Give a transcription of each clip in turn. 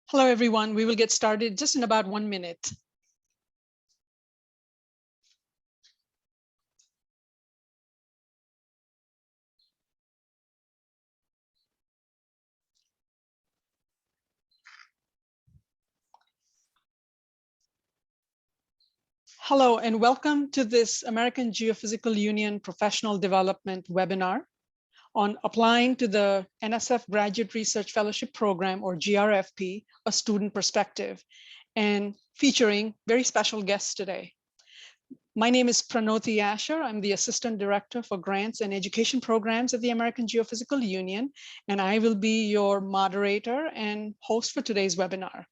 Hello, everyone. We will get started just in about 1 minute. Hello, and welcome to this American Geophysical Union Professional Development webinar on applying to the NSF Graduate Research Fellowship Program, or GRFP, a student perspective, and featuring very special guests today. My name is Pranoti Asher. I'm the Assistant Director for Grants and Education Programs at the American Geophysical Union, and I will be your moderator and host for today's webinar.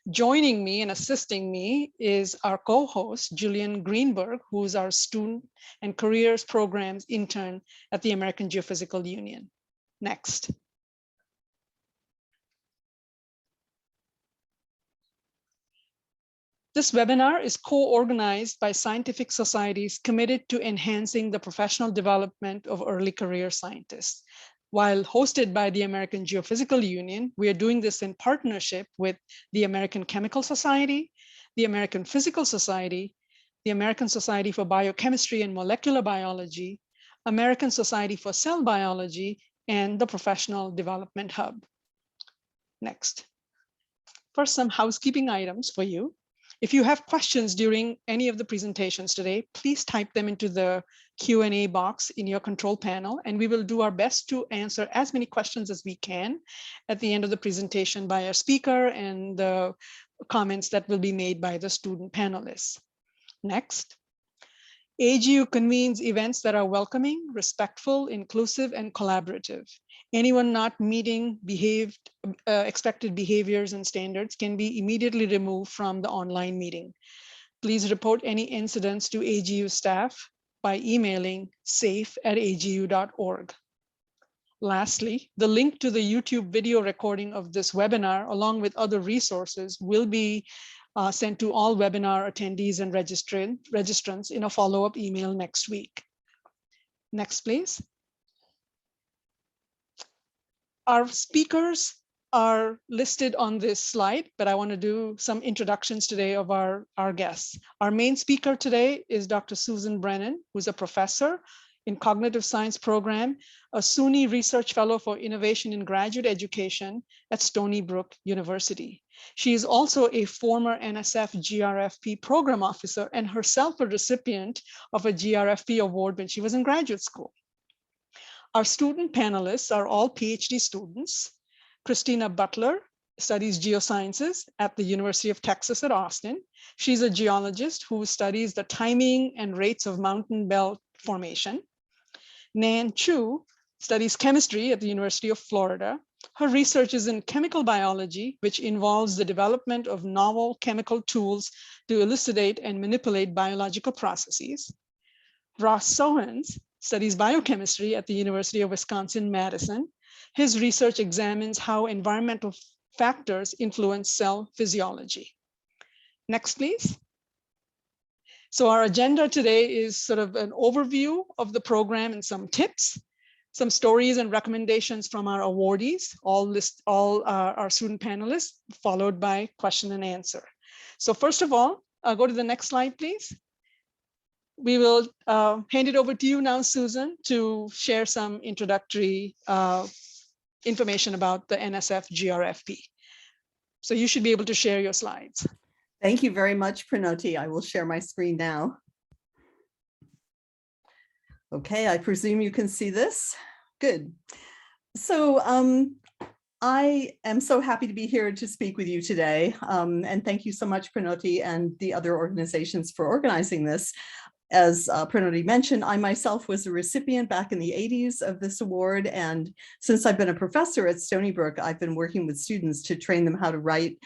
Joining me and assisting me is our co-host, Julian Greenberg, who is our Student and Careers Programs intern at the American Geophysical Union. Next. This webinar is co-organized by scientific societies committed to enhancing the professional development of early career scientists. While hosted by the American Geophysical Union, we are doing this in partnership with the American Chemical Society, the American Physical Society, the American Society for Biochemistry and Molecular Biology, American Society for Cell Biology, and the Professional Development Hub. Next. First, some housekeeping items for you. If you have questions during any of the presentations today, please type them into the Q&A box in your control panel, and we will do our best to answer as many questions as we can at the end of the presentation by our speaker and the comments that will be made by the student panelists. Next. AGU convenes events that are welcoming, respectful, inclusive, and collaborative. Anyone not meeting expected behaviors and standards can be immediately removed from the online meeting. Please report any incidents to AGU staff by emailing safe@agu.org. Lastly, the link to the YouTube video recording of this webinar, along with other resources, will be sent to all webinar attendees and registrants in a follow-up email next week. Next, please. Our speakers are listed on this slide, but I want to do some introductions today of our guests. Our main speaker today is Dr. Susan Brennan, who's a professor in Cognitive Science Program, a SUNY Research Fellow for Innovation in Graduate Education at Stony Brook University. She is also a former NSF GRFP program officer and herself a recipient of a GRFP award when she was in graduate school. Our student panelists are all PhD students. Christina Butler studies geosciences at the University of Texas at Austin. She's a geologist who studies the timing and rates of mountain belt formation. Nan Chu studies chemistry at the University of Florida. Her research is in chemical biology, which involves the development of novel chemical tools to elucidate and manipulate biological processes. Ross Sohans studies biochemistry at the University of Wisconsin-Madison. His research examines how environmental factors influence cell physiology. Next, please. So our agenda today is sort of an overview of the program and some tips, some stories and recommendations from our awardees, all our student panelists, followed by question and answer. So first of all, go to the next slide, please. We will hand it over to you now, Susan, to share some introductory information about the NSF GRFP. So you should be able to share your slides. Thank you very much, Pranoti. I will share my screen now. Okay, I presume you can see this. Good. So I am so happy to be here to speak with you today. And thank you so much, Pranoti, and the other organizations for organizing this. As Pranoti mentioned, I myself was a recipient back in the 80s of this award. And since I've been a professor at Stony Brook, I've been working with students to train them how to write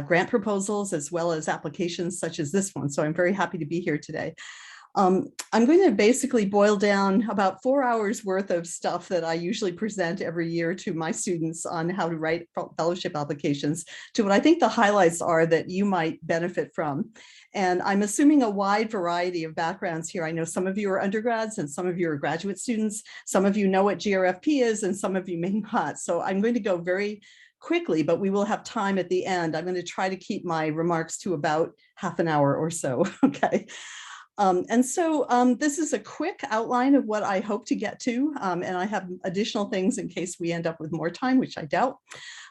grant proposals as well as applications such as this one. So I'm very happy to be here today. I'm going to basically boil down about 4 hours worth of stuff that I usually present every year to my students on how to write fellowship applications to what I think the highlights are that you might benefit from. And I'm assuming a wide variety of backgrounds here. I know some of you are undergrads and some of you are graduate students. Some of you know what GRFP is and some of you may not. So I'm going to go very quickly, but we will have time at the end. I'm going to try to keep my remarks to about half an hour or so, okay? This is a quick outline of what I hope to get to, and I have additional things in case we end up with more time, which I doubt.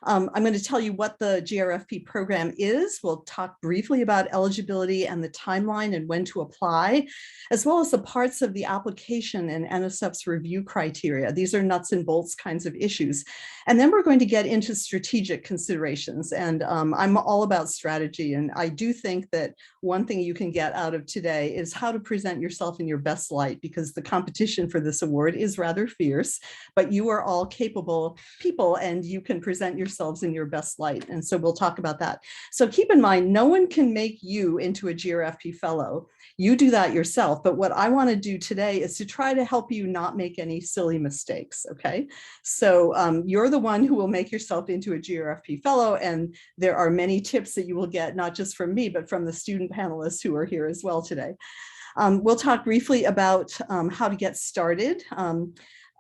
I'm going to tell you what the GRFP program is. We'll talk briefly about eligibility and the timeline and when to apply, as well as the parts of the application and NSF's review criteria. These are nuts and bolts kinds of issues. And then we're going to get into strategic considerations. And I'm all about strategy. And I do think that one thing you can get out of today is how to present yourself in your best light, because the competition for this award is rather fierce, but you are all capable people and you can present yourselves in your best light. And so we'll talk about that. So keep in mind, no one can make you into a GRFP fellow. You do that yourself. But what I want to do today is to try to help you not make any silly mistakes. Okay. So you're the one who will make yourself into a GRFP fellow. And there are many tips that you will get, not just from me, but from the student panelists who are here as well today. We'll talk briefly about how to get started.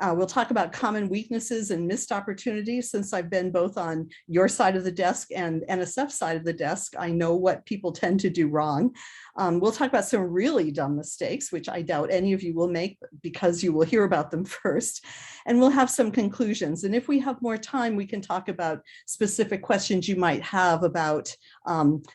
We'll talk about common weaknesses and missed opportunities. Since I've been both on your side of the desk and NSF side of the desk, I know what people tend to do wrong. We'll talk about some really dumb mistakes, which I doubt any of you will make because you will hear about them first. And we'll have some conclusions. And if we have more time, we can talk about specific questions you might have about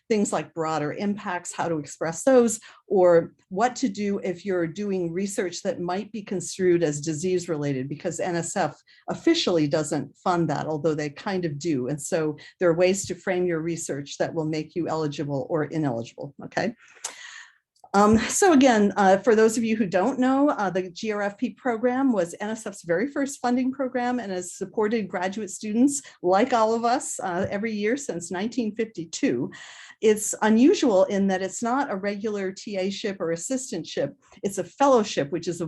things like broader impacts, how to express those, or what to do if you're doing research that might be construed as disease related, because NSF officially doesn't fund that, although they kind of do. And so there are ways to frame your research that will make you eligible or ineligible, okay? So again, for those of you who don't know, the GRFP program was NSF's very first funding program and has supported graduate students like all of us every year since 1952. It's unusual in that it's not a regular TA-ship or assistantship. It's a fellowship, which is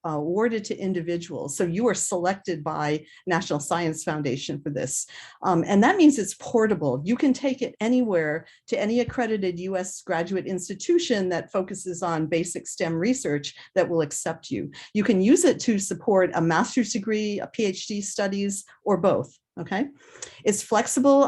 awarded to individuals. So you are selected by National Science Foundation for this. And that means it's portable. You can take it anywhere to any accredited US graduate institution that focuses on basic STEM research that will accept you. You can use it to support a master's degree, a PhD studies, or both. Okay, it's flexible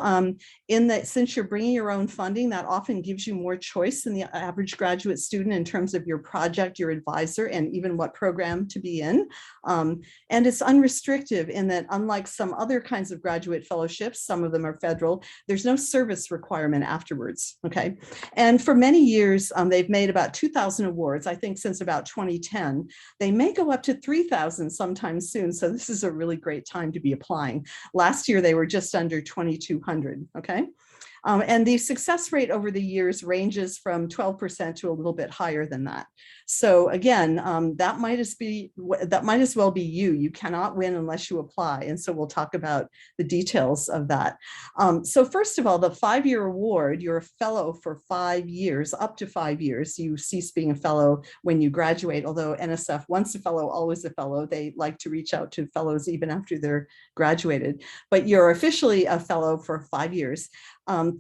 in that since you're bringing your own funding, that often gives you more choice than the average graduate student in terms of your project, your advisor, and even what program to be in. And it's unrestricted in that, unlike some other kinds of graduate fellowships, some of them are federal, there's no service requirement afterwards. Okay, and for many years, they've made about 2,000 awards, I think since about 2010. They may go up to 3,000 sometime soon. So this is a really great time to be applying. Last year, they were just under 2,200, okay? And the success rate over the years ranges from 12% to a little bit higher than that. So again, that might as well be you. You cannot win unless you apply. And so we'll talk about the details of that. So first of all, the 5-year award, you're a fellow for 5 years, up to 5 years. You cease being a fellow when you graduate, although NSF, once a fellow, always a fellow. They like to reach out to fellows even after they're graduated. But you're officially a fellow for 5 years.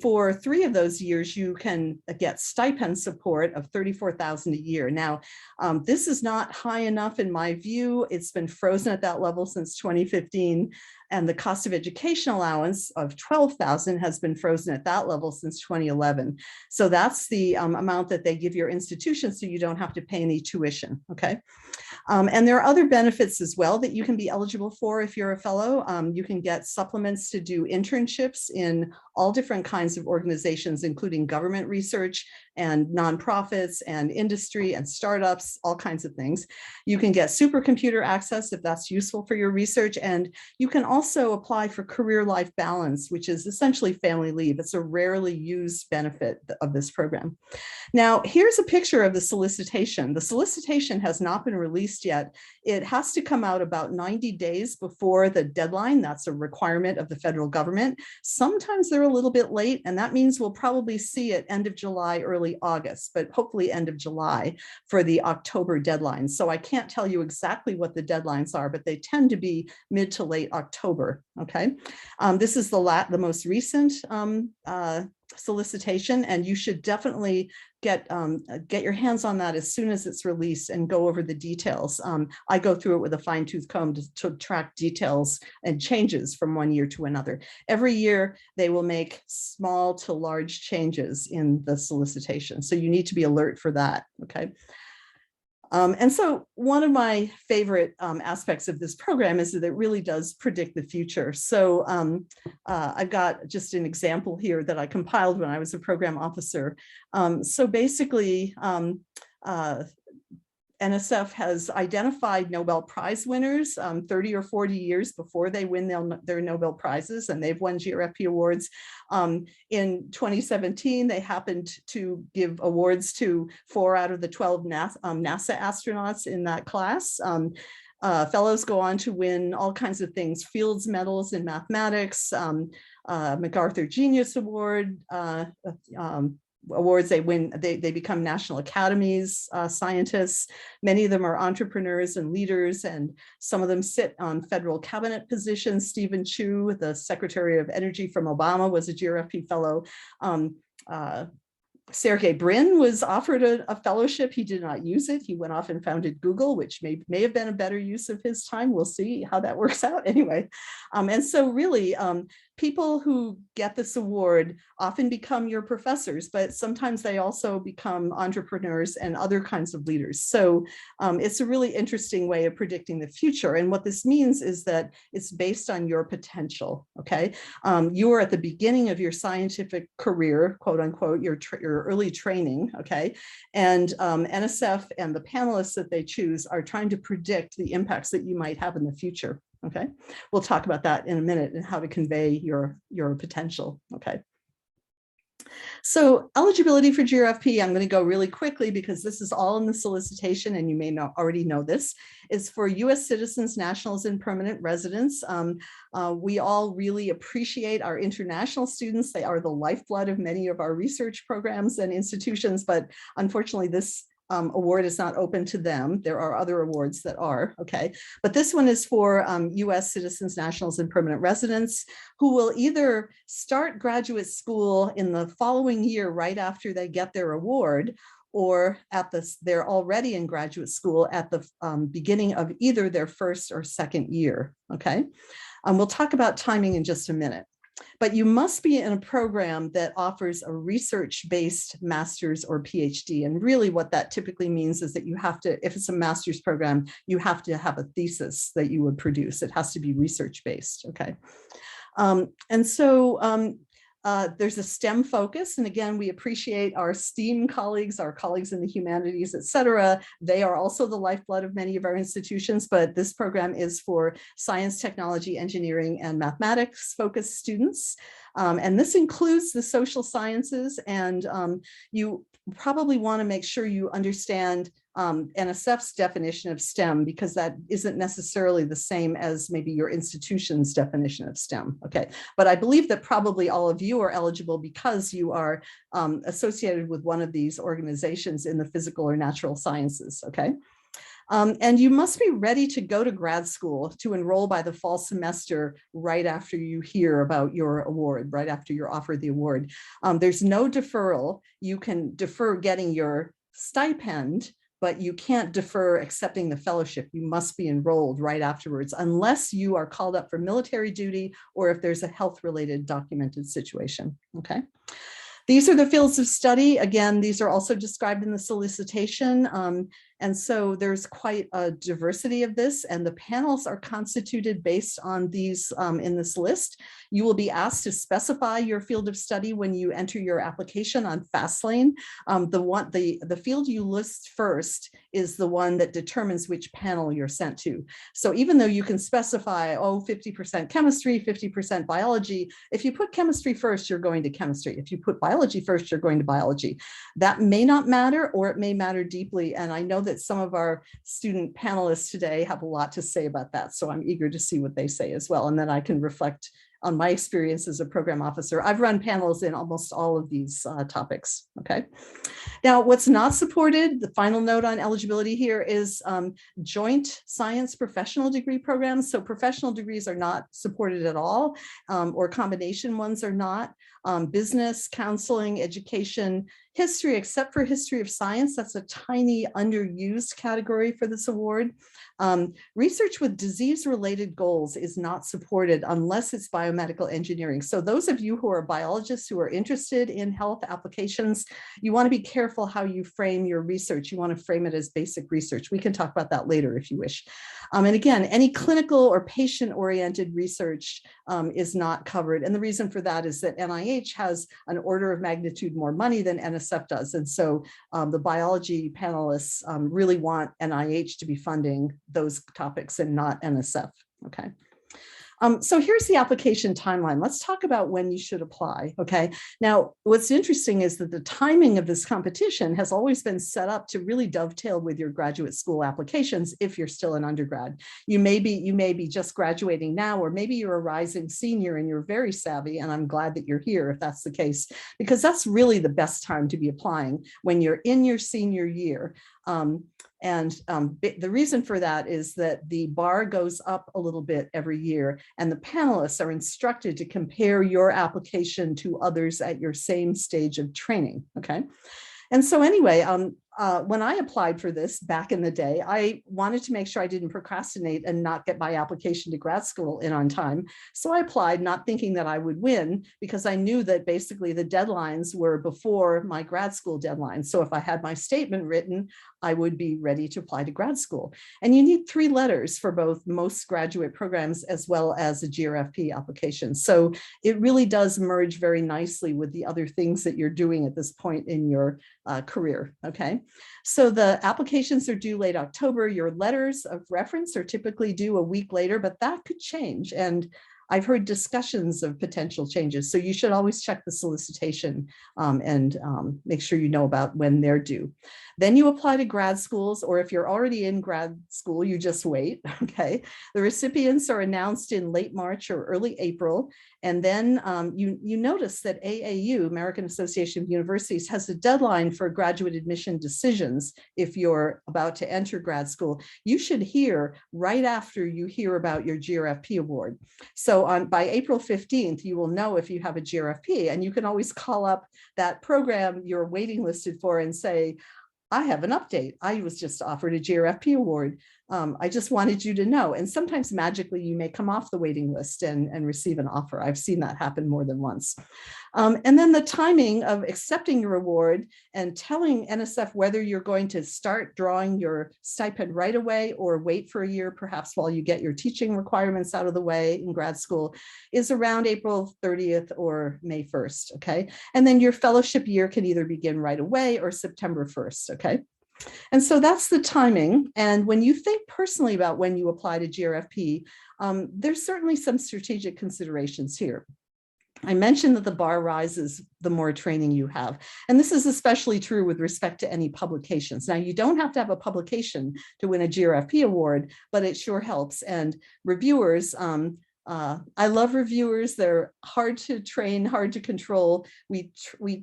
For 3 of those years, you can get stipend support of $34,000 a year. Now, this is not high enough in my view. It's been frozen at that level since 2015. And the cost of education allowance of $12,000 has been frozen at that level since 2011. So that's the amount that they give your institution, so you don't have to pay any tuition, okay? And there are other benefits as well that you can be eligible for if you're a fellow. You can get supplements to do internships in all different kinds of organizations, including government research and nonprofits and industry and startups, all kinds of things. You can get supercomputer access if that's useful for your research. And you can also apply for career life balance, which is essentially family leave. It's a rarely used benefit of this program. Now, here's a picture of the solicitation. The solicitation has not been released yet. It has to come out about 90 days before the deadline. That's a requirement of the federal government. Sometimes they're a little bit late, and that means we'll probably see it end of July, early August, but hopefully end of July for the October deadline. So I can't tell you exactly what the deadlines are, but they tend to be mid to late October October, okay? This is the most recent solicitation, and you should definitely get your hands on that as soon as it's released and go over the details. I go through it with a fine-tooth comb to track details and changes from one year to another. Every year they will make small to large changes in the solicitation, so you need to be alert for that, okay? And so one of my favorite aspects of this program is that it really does predict the future. So I've got just an example here that I compiled when I was a program officer. So basically, NSF has identified Nobel Prize winners 30 or 40 years before they win their Nobel Prizes, and they've won GRFP awards. In 2017, they happened to give awards to 4 out of the 12 NASA astronauts in that class. Fellows go on to win all kinds of things, Fields Medals in mathematics, MacArthur Genius Award, awards they win, they become National Academies scientists. Many of them are entrepreneurs and leaders, and some of them sit on federal cabinet positions. Stephen Chu, the Secretary of Energy from Obama, was a GRFP fellow. Sergey Brin was offered a fellowship. He did not use it. He went off and founded Google, which may have been a better use of his time. We'll see how that works out anyway. And so really, people who get this award often become your professors, but sometimes they also become entrepreneurs and other kinds of leaders. So it's a really interesting way of predicting the future. And what this means is that it's based on your potential, okay? You are at the beginning of your scientific career, quote unquote, your early training, okay? And NSF and the panelists that they choose are trying to predict the impacts that you might have in the future. Okay, we'll talk about that in a minute and how to convey your potential. Okay. So eligibility for GRFP, I'm going to go really quickly because this is all in the solicitation and you may already know this, is for US citizens, nationals, and permanent residents. We all really appreciate our international students. They are the lifeblood of many of our research programs and institutions, but unfortunately this award is not open to them. There are other awards that are, okay? But this one is for US citizens, nationals, and permanent residents who will either start graduate school in the following year right after they get their award, or they're already in graduate school at the beginning of either their first or second year, okay? We'll talk about timing in just a minute. But you must be in a program that offers a research-based master's or PhD. And really what that typically means is that you have to, if it's a master's program, you have to have a thesis that you would produce. It has to be research-based, okay? And so there's a STEM focus. And again, we appreciate our STEAM colleagues, our colleagues in the humanities, et cetera. They are also the lifeblood of many of our institutions, but this program is for science, technology, engineering, and mathematics focused students. And this includes the social sciences, and you probably want to make sure you understand NSF's definition of STEM, because that isn't necessarily the same as maybe your institution's definition of STEM, okay? But I believe that probably all of you are eligible because you are associated with one of these organizations in the physical or natural sciences, okay? And you must be ready to go to grad school to enroll by the fall semester right after you hear about your award, right after you're offered the award. There's no deferral. You can defer getting your stipend, but you can't defer accepting the fellowship. You must be enrolled right afterwards, unless you are called up for military duty or if there's a health-related documented situation, okay? These are the fields of study. Again, these are also described in the solicitation. And so there's quite a diversity of this, and the panels are constituted based on these in this list. You will be asked to specify your field of study when you enter your application on FastLane. The field you list first is the one that determines which panel you're sent to. So even though you can specify, 50% chemistry, 50% biology, if you put chemistry first, you're going to chemistry. If you put biology first, you're going to biology. That may not matter, or it may matter deeply. And I know that some of our student panelists today have a lot to say about that. So I'm eager to see what they say as well. And then I can reflect on my experience as a program officer. I've run panels in almost all of these topics, okay? Now, what's not supported, the final note on eligibility here is joint science professional degree programs. So professional degrees are not supported at all, or combination ones are not. Business, counseling, education, history, except for history of science, that's a tiny underused category for this award. Research with disease-related goals is not supported unless it's biomedical engineering. So those of you who are biologists who are interested in health applications, you want to be careful how you frame your research. You want to frame it as basic research. We can talk about that later if you wish. And again, any clinical or patient-oriented research is not covered. And the reason for that is that NIH has an order of magnitude more money than NSF does. And so the biology panelists really want NIH to be funding those topics and not NSF, okay? So here's the application timeline. Let's talk about when you should apply, okay? Now, what's interesting is that the timing of this competition has always been set up to really dovetail with your graduate school applications if you're still an undergrad. You may be just graduating now, or maybe you're a rising senior and you're very savvy, and I'm glad that you're here if that's the case, because that's really the best time to be applying when you're in your senior year. The reason for that is that the bar goes up a little bit every year, and the panelists are instructed to compare your application to others at your same stage of training, okay? And so anyway, when I applied for this back in the day, I wanted to make sure I didn't procrastinate and not get my application to grad school in on time. So I applied not thinking that I would win, because I knew that basically the deadlines were before my grad school deadline. So if I had my statement written, I would be ready to apply to grad school. And you need 3 letters for both most graduate programs as well as a GRFP application. So it really does merge very nicely with the other things that you're doing at this point in your career, okay? So the applications are due late October. Your letters of reference are typically due a week later, but that could change. And I've heard discussions of potential changes. So you should always check the solicitation and make sure you know about when they're due. Then you apply to grad schools, or if you're already in grad school, you just wait, okay? The recipients are announced in late March or early April. And then you notice that AAU, American Association of Universities, has a deadline for graduate admission decisions. If you're about to enter grad school, you should hear right after you hear about your GRFP award. So by April 15th, you will know if you have a GRFP, and you can always call up that program you're waiting listed for and say, I have an update. I was just offered a GRFP award. I just wanted you to know. And sometimes magically you may come off the waiting list and receive an offer. I've seen that happen more than once. And then the timing of accepting your award and telling NSF whether you're going to start drawing your stipend right away or wait for a year, perhaps while you get your teaching requirements out of the way in grad school, is around April 30th or May 1st, okay? And then your fellowship year can either begin right away or September 1st, okay? And so that's the timing. And when you think personally about when you apply to GRFP, there's certainly some strategic considerations here. I mentioned that the bar rises the more training you have. And this is especially true with respect to any publications. Now, you don't have to have a publication to win a GRFP award, but it sure helps. And reviewers, I love reviewers. They're hard to train, hard to control. We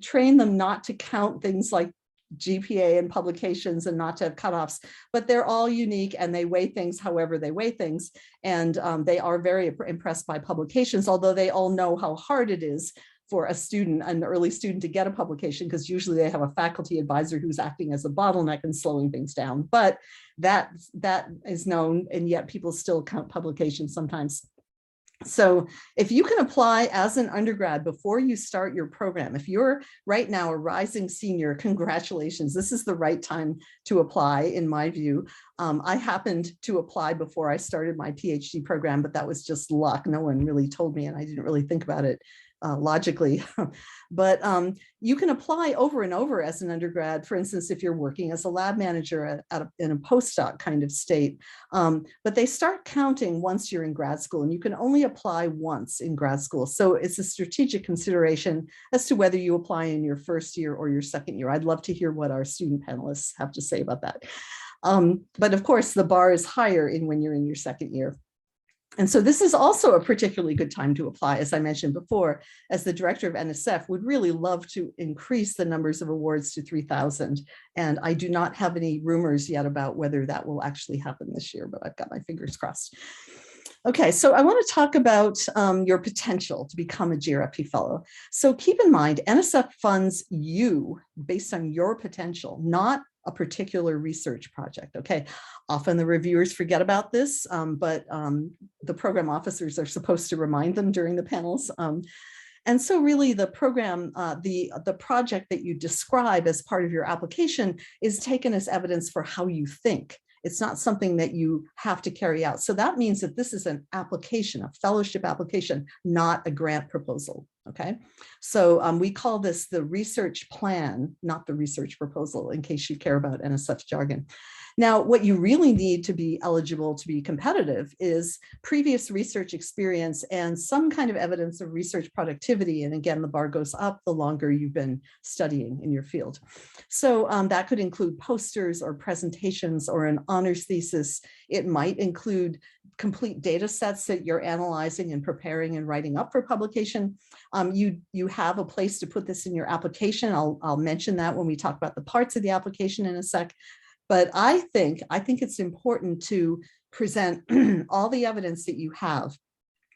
train them not to count things like GPA and publications and not to have cutoffs, but they're all unique and they weigh things however they weigh things. And they are very impressed by publications, although they all know how hard it is for a student, an early student, to get a publication, because usually they have a faculty advisor who's acting as a bottleneck and slowing things down. But that is known, and yet people still count publications sometimes. So if you can apply as an undergrad before you start your program, if you're right now a rising senior, congratulations, this is the right time to apply, in my view. I happened to apply before I started my PhD program, but that was just luck. No one really told me, and I didn't really think about it logically. But you can apply over and over as an undergrad, for instance, if you're working as a lab manager in a postdoc kind of state. But they start counting once you're in grad school, and you can only apply once in grad school. So it's a strategic consideration as to whether you apply in your first year or your second year. I'd love to hear what our student panelists have to say about that. But of course, the bar is higher when you're in your second year. And so this is also a particularly good time to apply. As I mentioned before, as the director of NSF, would really love to increase the numbers of awards to 3,000. And I do not have any rumors yet about whether that will actually happen this year, but I've got my fingers crossed. Okay, so I want to talk about your potential to become a GRFP fellow. So keep in mind, NSF funds you based on your potential, not a particular research project, okay? Often the reviewers forget about this, but the program officers are supposed to remind them during the panels. And so really the program, the project that you describe as part of your application is taken as evidence for how you think. It's not something that you have to carry out. So that means that this is an application, a fellowship application, not a grant proposal, okay? So we call this the research plan, not the research proposal, in case you care about NSF jargon. Now, what you really need to be eligible to be competitive is previous research experience and some kind of evidence of research productivity. And again, the bar goes up the longer you've been studying in your field. So that could include posters or presentations or an honors thesis. It might include complete data sets that you're analyzing and preparing and writing up for publication. You have a place to put this in your application. I'll mention that when we talk about the parts of the application in a sec. But I think it's important to present all the evidence that you have.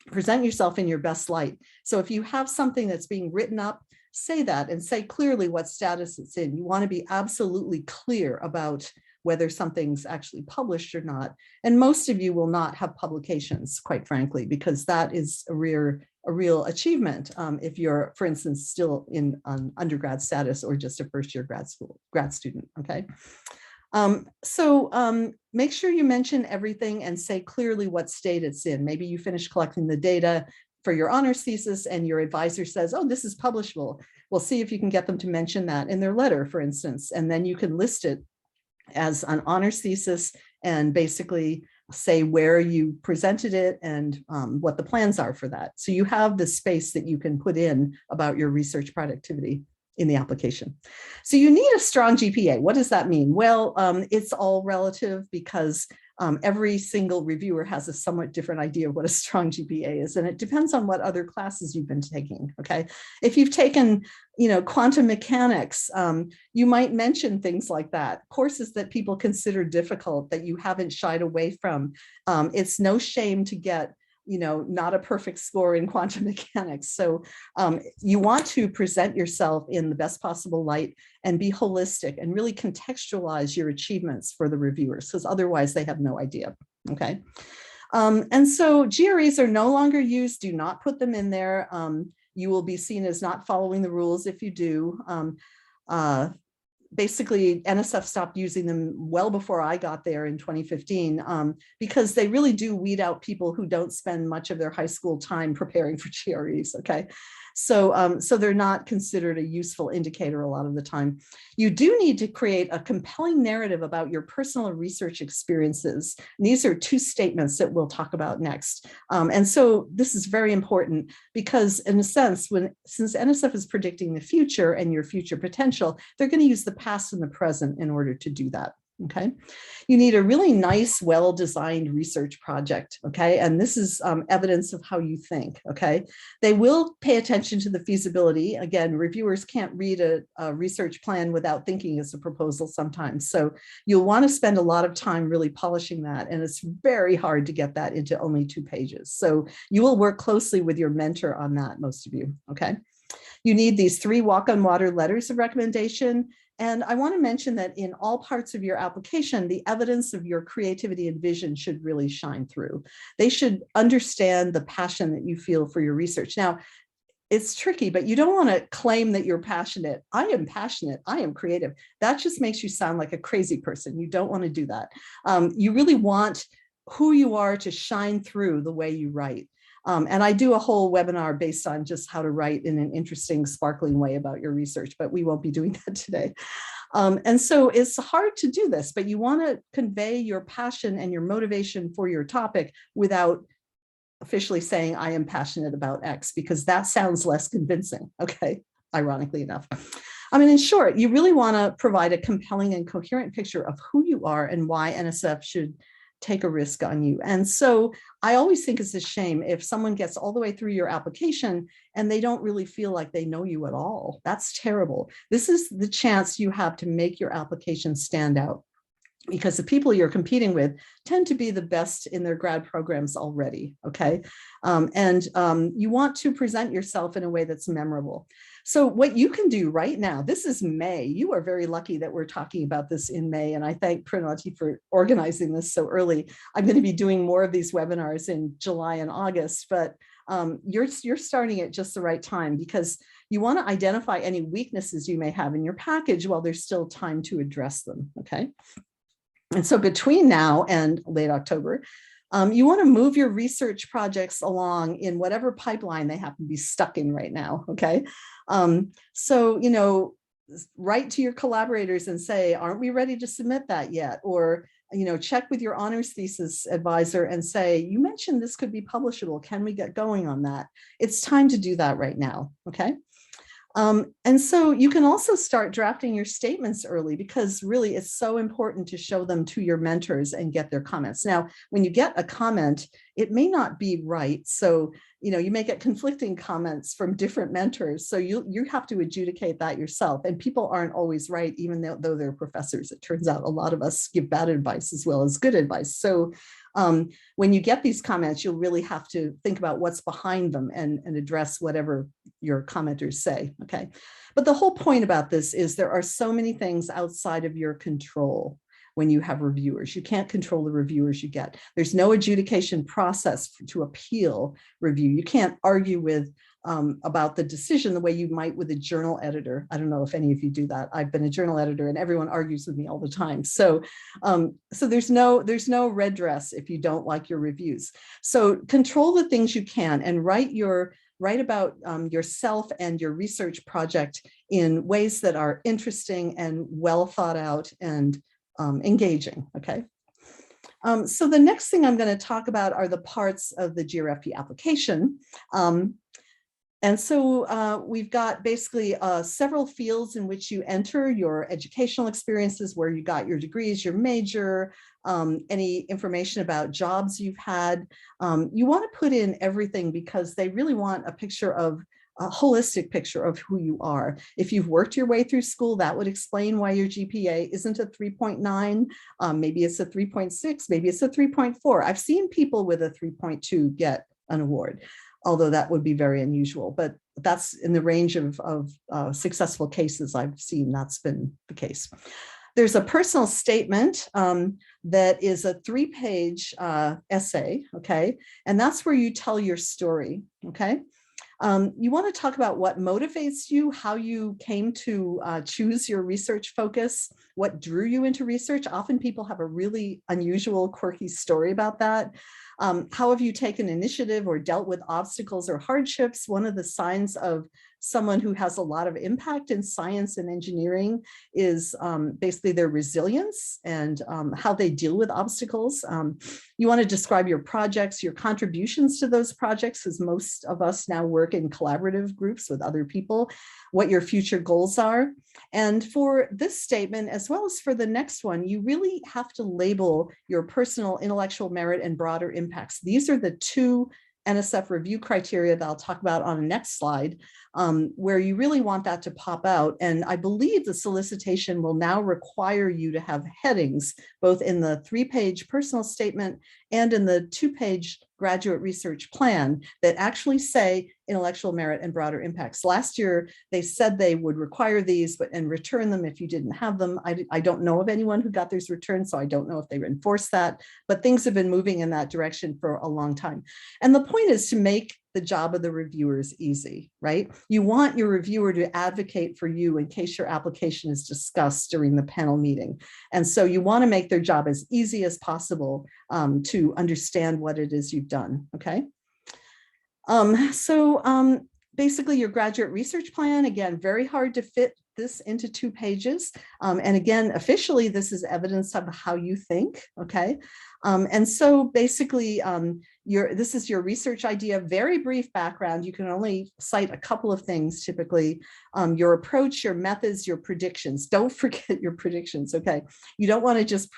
Present yourself in your best light. So if you have something that's being written up, say that and say clearly what status it's in. You want to be absolutely clear about whether something's actually published or not. And most of you will not have publications, quite frankly, because that is a real achievement if you're, for instance, still in undergrad status or just a first-year grad student, okay? Make sure you mention everything and say clearly what state it's in. Maybe you finish collecting the data for your honors thesis and your advisor says, oh, this is publishable. Well, see if you can get them to mention that in their letter, for instance, and then you can list it as an honors thesis and basically say where you presented it and what the plans are for that. So you have the space that you can put in about your research productivity in the application. So you need a strong GPA. What does that mean? Well, it's all relative because every single reviewer has a somewhat different idea of what a strong GPA is, and it depends on what other classes you've been taking, okay? If you've taken, quantum mechanics, you might mention things like that, courses that people consider difficult that you haven't shied away from. It's no shame to get not a perfect score in quantum mechanics. So you want to present yourself in the best possible light and be holistic and really contextualize your achievements for the reviewers, because otherwise they have no idea, okay? And so GREs are no longer used. Do not put them in there. You will be seen as not following the rules if you do. Basically, NSF stopped using them well before I got there in 2015 because they really do weed out people who don't spend much of their high school time preparing for GREs, okay? So they're not considered a useful indicator a lot of the time. You do need to create a compelling narrative about your personal research experiences. And these are two statements that we'll talk about next. And so this is very important because in a sense, since NSF is predicting the future and your future potential, they're going to use the past and the present in order to do that. Okay, you need a really nice, well-designed research project, okay? And this is evidence of how you think, okay? They will pay attention to the feasibility. Again, reviewers can't read a research plan without thinking it's a proposal sometimes. So you'll want to spend a lot of time really polishing that. And it's very hard to get that into only 2 pages. So you will work closely with your mentor on that, most of you, okay? You need these 3 walk-on-water letters of recommendation. And I want to mention that in all parts of your application, the evidence of your creativity and vision should really shine through. They should understand the passion that you feel for your research. Now, it's tricky, but you don't want to claim that you're passionate. I am passionate. I am creative. That just makes you sound like a crazy person. You don't want to do that. You really want who you are to shine through the way you write. And I do a whole webinar based on just how to write in an interesting, sparkling way about your research, but we won't be doing that today. And so it's hard to do this, but you want to convey your passion and your motivation for your topic without officially saying, I am passionate about X, because that sounds less convincing, okay, ironically enough. I mean, in short, you really want to provide a compelling and coherent picture of who you are and why NSF should take a risk on you. And so I always think it's a shame if someone gets all the way through your application and they don't really feel like they know you at all. That's terrible. This is the chance you have to make your application stand out, because the people you're competing with tend to be the best in their grad programs already, okay? You want to present yourself in a way that's memorable. So what you can do right now, this is May. You are very lucky that we're talking about this in May, and I thank Pranati for organizing this so early. I'm going to be doing more of these webinars in July and August, but you're starting at just the right time, because you want to identify any weaknesses you may have in your package while there's still time to address them, okay? And so between now and late October, you want to move your research projects along in whatever pipeline they happen to be stuck in right now, okay? So, you know, write to your collaborators and say, aren't we ready to submit that yet? Or, you know, check with your honors thesis advisor and say, you mentioned this could be publishable. Can we get going on that? It's time to do that right now, okay? And so you can also start drafting your statements early, because really it's so important to show them to your mentors and get their comments. Now, when you get a comment, it may not be right. So, you know, you may get conflicting comments from different mentors. So you have to adjudicate that yourself. And people aren't always right, even though they're professors. It turns out a lot of us give bad advice as well as good advice. So when you get these comments, you'll really have to think about what's behind them and address whatever your commenters say, okay? But the whole point about this is there are so many things outside of your control when you have reviewers. You can't control the reviewers you get. There's no adjudication process to appeal review. You can't argue with about the decision the way you might with a journal editor. I don't know if any of you do that. I've been a journal editor and everyone argues with me all the time. So, so there's no redress if you don't like your reviews. So control the things you can and write about yourself and your research project in ways that are interesting and well thought out and engaging, okay? So the next thing I'm going to talk about are the parts of the GRFP application. And so we've got basically several fields in which you enter your educational experiences, where you got your degrees, your major, any information about jobs you've had. You want to put in everything, because they really want a picture of a holistic picture of who you are. If you've worked your way through school, that would explain why your GPA isn't a 3.9. Maybe it's a 3.6, maybe it's a 3.4. I've seen people with a 3.2 get an award, although that would be very unusual, but that's in the range of successful cases I've seen, that's been the case. There's a personal statement that is a 3-page essay, okay? And that's where you tell your story, okay? You want to talk about what motivates you, how you came to choose your research focus, what drew you into research. Often people have a really unusual, quirky story about that. How have you taken initiative or dealt with obstacles or hardships? One of the signs of someone who has a lot of impact in science and engineering is basically their resilience and how they deal with obstacles. You want to describe your projects, your contributions to those projects, as most of us now work in collaborative groups with other people, what your future goals are. And for this statement, as well as for the next one, you really have to label your personal intellectual merit and broader impacts. These are the two NSF review criteria that I'll talk about on the next slide, where you really want that to pop out. And I believe the solicitation will now require you to have headings, both in the 3-page personal statement and in the 2-page graduate research plan, that actually say intellectual merit and broader impacts. Last year, they said they would require these and return them if you didn't have them. I don't know of anyone who got these returned, so I don't know if they enforced that, but things have been moving in that direction for a long time. And the point is to make the job of the reviewers easy, right? You want your reviewer to advocate for you in case your application is discussed during the panel meeting. And so you want to make their job as easy as possible to understand what it is you've done, okay? Basically your graduate research plan, again, very hard to fit this into 2 pages. And again, officially, this is evidence of how you think, okay? And so basically, this is your research idea, very brief background. You can only cite a couple of things typically. Your approach, your methods, your predictions. Don't forget your predictions, okay? You don't want to just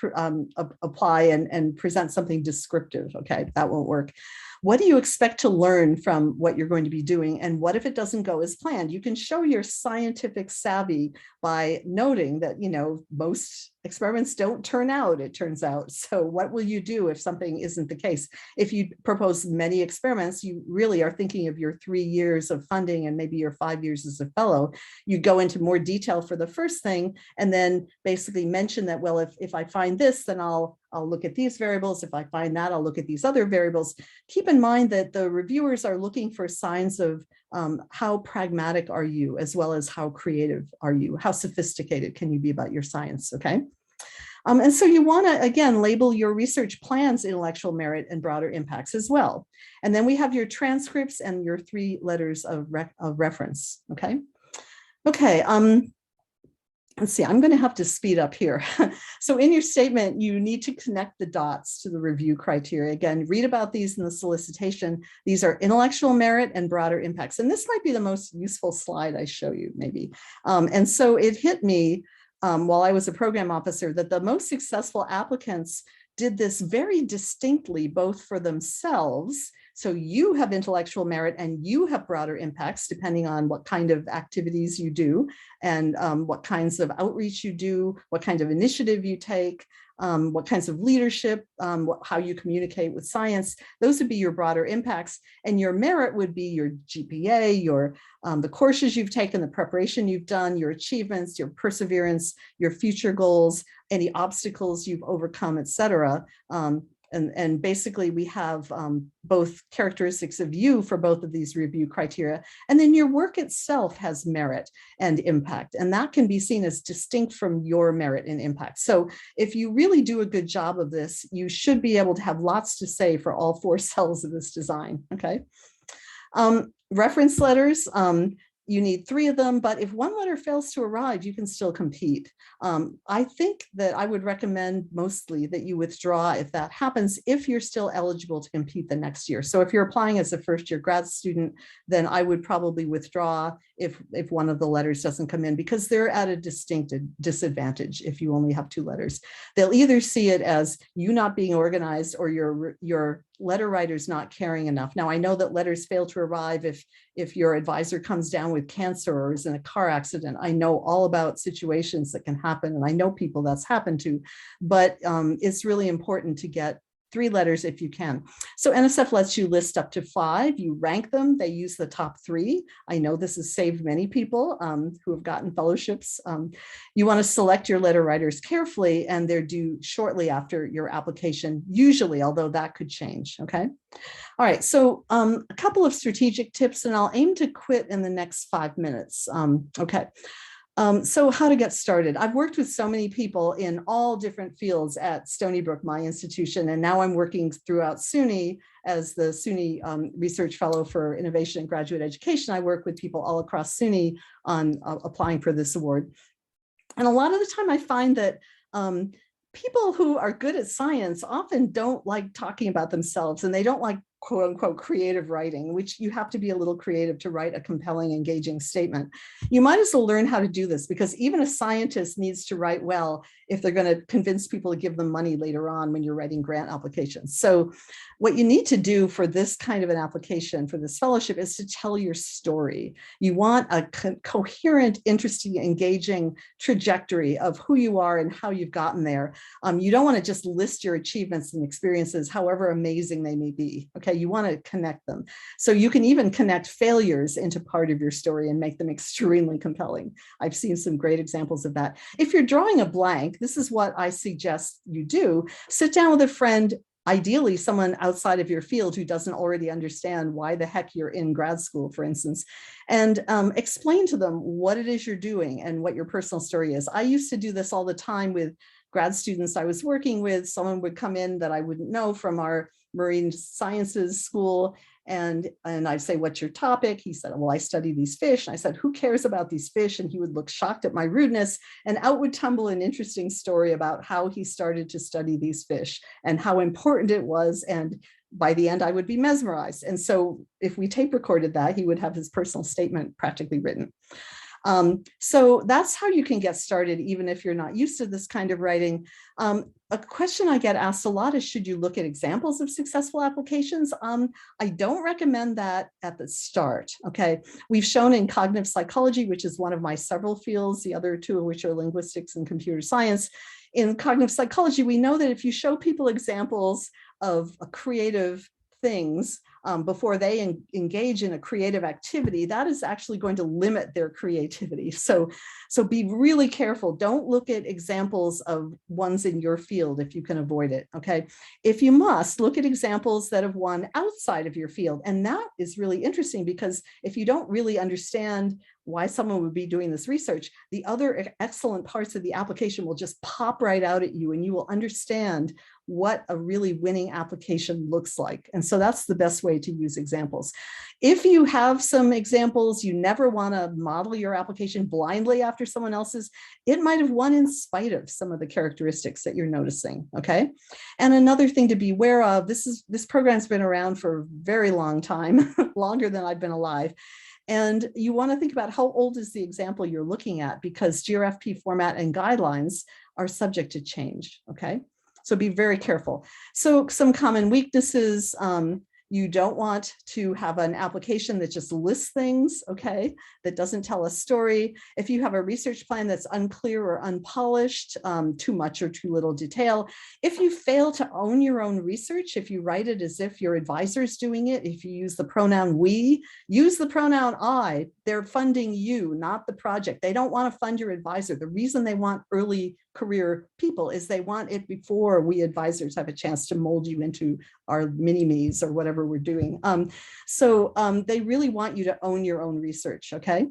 apply and present something descriptive, okay? That won't work. What do you expect to learn from what you're going to be doing? And what if it doesn't go as planned? You can show your scientific savvy by noting that, you know, most experiments don't turn out, it turns out. So what will you do if something isn't the case? If you propose many experiments, you really are thinking of your 3 years of funding and maybe your 5 years as a fellow. You go into more detail for the first thing and then basically mention that, well, if I find this, then I'll look at these variables. If I find that, I'll look at these other variables. Keep in mind that the reviewers are looking for signs of how pragmatic are you, as well as how creative are you? How sophisticated can you be about your science, okay? And so you want to, again, label your research plans intellectual merit and broader impacts as well. And then we have your transcripts and your 3 letters of reference, okay? Okay, let's see, I'm going to have to speed up here. So in your statement, you need to connect the dots to the review criteria. Again, read about these in the solicitation. These are intellectual merit and broader impacts. And this might be the most useful slide I show you, maybe. And so it hit me while I was a program officer that the most successful applicants did this very distinctly, both for themselves. So you have intellectual merit and you have broader impacts depending on what kind of activities you do and what kinds of outreach you do, what kind of initiative you take, what kinds of leadership, how you communicate with science. Those would be your broader impacts. And your merit would be your GPA, the courses you've taken, the preparation you've done, your achievements, your perseverance, your future goals, any obstacles you've overcome, et cetera. And basically we have both characteristics of you for both of these review criteria. And then your work itself has merit and impact. And that can be seen as distinct from your merit and impact. So if you really do a good job of this, you should be able to have lots to say for all 4 cells of this design, okay? Reference letters. You need 3 of them, but if 1 letter fails to arrive, you can still compete. I think that I would recommend mostly that you withdraw if that happens, if you're still eligible to compete the next year. So if you're applying as a first-year grad student, then I would probably withdraw if 1 of the letters doesn't come in, because they're at a distinct disadvantage if you only have 2 letters. They'll either see it as you not being organized or your letter writers not caring enough. Now, I know that letters fail to arrive if your advisor comes down with cancer or is in a car accident. I know all about situations that can happen, and I know people that's happened to, but it's really important to get 3 letters if you can. So NSF lets you list up to 5. You rank them. They use the top 3. I know this has saved many people who have gotten fellowships. You want to select your letter writers carefully, and they're due shortly after your application, usually, although that could change, okay? All right, so a couple of strategic tips, and I'll aim to quit in the next 5 minutes, okay? So how to get started. I've worked with so many people in all different fields at Stony Brook, my institution, and now I'm working throughout SUNY as the SUNY Research Fellow for Innovation and Graduate Education. I work with people all across SUNY on applying for this award. And a lot of the time I find that people who are good at science often don't like talking about themselves, and they don't like quote unquote creative writing, which you have to be a little creative to write a compelling, engaging statement. You might as well learn how to do this, because even a scientist needs to write well if they're going to convince people to give them money later on when you're writing grant applications. So what you need to do for this kind of an application for this fellowship is to tell your story. You want a coherent, interesting, engaging trajectory of who you are and how you've gotten there. You don't want to just list your achievements and experiences, however amazing they may be. Okay, you want to connect them. So you can even connect failures into part of your story and make them extremely compelling. I've seen some great examples of that. If you're drawing a blank, this is what I suggest you do. Sit down with a friend, ideally someone outside of your field who doesn't already understand why the heck you're in grad school, for instance, and explain to them what it is you're doing and what your personal story is. I used to do this all the time with grad students I was working with. Someone would come in that I wouldn't know from our marine sciences school, And I'd say, what's your topic? He said, well, I study these fish. And I said, who cares about these fish? And he would look shocked at my rudeness, and out would tumble an interesting story about how he started to study these fish and how important it was. And by the end, I would be mesmerized. And so if we tape recorded that, he would have his personal statement practically written. So that's how you can get started, even if you're not used to this kind of writing. A question I get asked a lot is, should you look at examples of successful applications? I don't recommend that at the start, okay? We've shown in cognitive psychology, which is one of my several fields, the other two of which are linguistics and computer science. In cognitive psychology, we know that if you show people examples of creative things before they engage in a creative activity, that is actually going to limit their creativity. So be really careful. Don't look at examples of ones in your field if you can avoid it, okay? If you must, look at examples that have won outside of your field. And that is really interesting, because if you don't really understand why someone would be doing this research, the other excellent parts of the application will just pop right out at you, and you will understand what a really winning application looks like. And so that's the best way to use examples. If you have some examples, you never want to model your application blindly after someone else's. It might have won in spite of some of the characteristics that you're noticing, okay? And another thing to be aware of, this program's been around for a very long time, longer than I've been alive. And you want to think about how old is the example you're looking at, because GRFP format and guidelines are subject to change, okay? So be very careful. So some common weaknesses, you don't want to have an application that just lists things, okay, that doesn't tell a story. If you have a research plan that's unclear or unpolished, too much or too little detail. If you fail to own your own research, if you write it as if your advisor's doing it, if you use the pronoun we, use the pronoun I, they're funding you, not the project. They don't want to fund your advisor. The reason they want early career people is they want it before we advisors have a chance to mold you into our mini-me's or whatever we're doing. They really want you to own your own research, okay?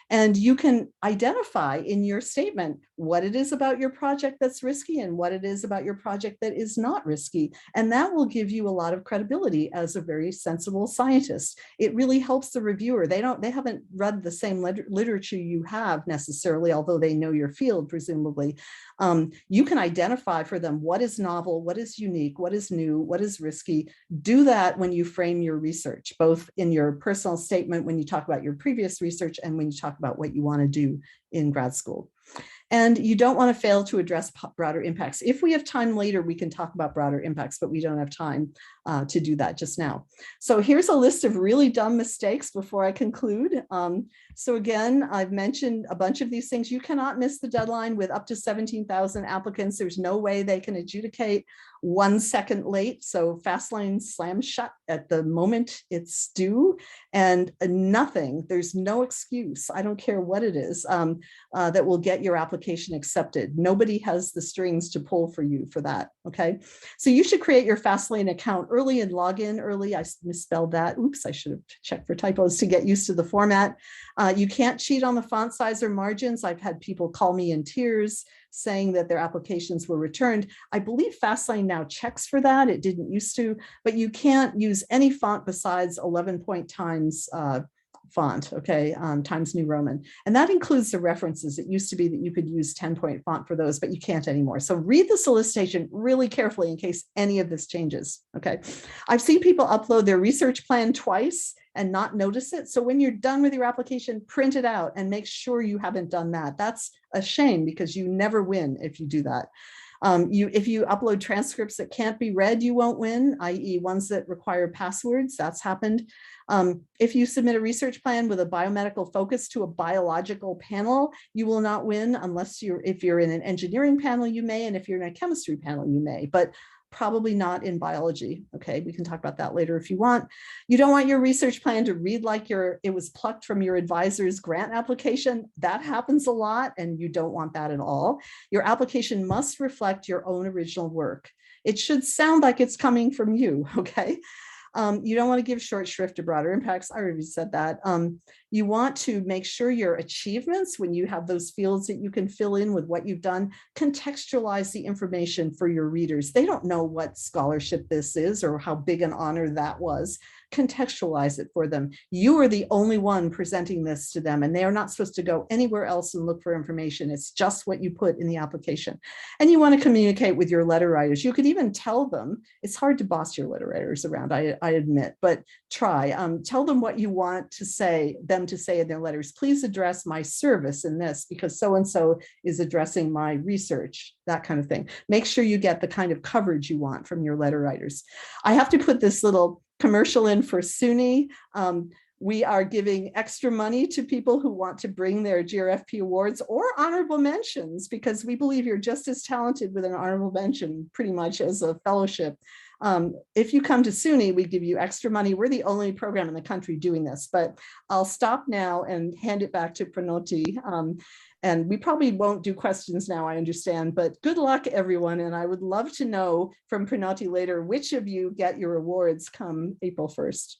And you can identify in your statement what it is about your project that's risky and what it is about your project that is not risky. And that will give you a lot of credibility as a very sensible scientist. It really helps the reviewer. They haven't read the same literature you have necessarily, although they know your field, presumably. You can identify for them what is novel, what is unique, what is new, what is risky. Do that when you frame your research, both in your personal statement, when you talk about your previous research, and when you talk about what you want to do in grad school. And you don't want to fail to address broader impacts. If we have time later, we can talk about broader impacts, but we don't have time to do that just now. So here's a list of really dumb mistakes before I conclude. So again, I've mentioned a bunch of these things. You cannot miss the deadline with up to 17,000 applicants. There's no way they can adjudicate 1 second late. So FastLane slams shut at the moment it's due, and nothing, there's no excuse, I don't care what it is, that will get your application accepted. Nobody has the strings to pull for you for that, okay? So you should create your FastLane account early and log in early. I misspelled that. Oops, I should have checked for typos to get used to the format. You can't cheat on the font size or margins. I've had people call me in tears saying that their applications were returned. I believe FastLane now checks for that. It didn't used to, but you can't use any font besides 11 point times font, okay, Times New Roman. And that includes the references. It used to be that you could use 10-point font for those, but you can't anymore. So read the solicitation really carefully in case any of this changes, okay? I've seen people upload their research plan twice and not notice it. So when you're done with your application, print it out and make sure you haven't done that. That's a shame because you never win if you do that. If you upload transcripts that can't be read, you won't win, i.e. ones that require passwords. That's happened. If you submit a research plan with a biomedical focus to a biological panel, you will not win unless if you're in an engineering panel, you may, and if you're in a chemistry panel, you may, but probably not in biology. Okay, we can talk about that later if you want. You don't want your research plan to read like it was plucked from your advisor's grant application. That happens a lot, and you don't want that at all. Your application must reflect your own original work. It should sound like it's coming from you, okay? You don't want to give short shrift to broader impacts. I already said that. You want to make sure your achievements, when you have those fields that you can fill in with what you've done, contextualize the information for your readers. They don't know what scholarship this is or how big an honor that was. Contextualize it for them. You are the only one presenting this to them, and they are not supposed to go anywhere else and look for information. It's just what you put in the application. And you want to communicate with your letter writers. You could even tell them, it's hard to boss your letter writers around, I admit, but try. Tell them what you want to say, them to say in their letters. Please address my service in this because so-and-so is addressing my research, that kind of thing. Make sure you get the kind of coverage you want from your letter writers. I have to put this little commercial in for SUNY. We are giving extra money to people who want to bring their GRFP awards or honorable mentions, because we believe you're just as talented with an honorable mention pretty much as a fellowship. If you come to SUNY, we give you extra money. We're the only program in the country doing this, but I'll stop now and hand it back to Pranoti. And we probably won't do questions now, I understand, but good luck, everyone. And I would love to know from Pranoti later, which of you get your awards come April 1st.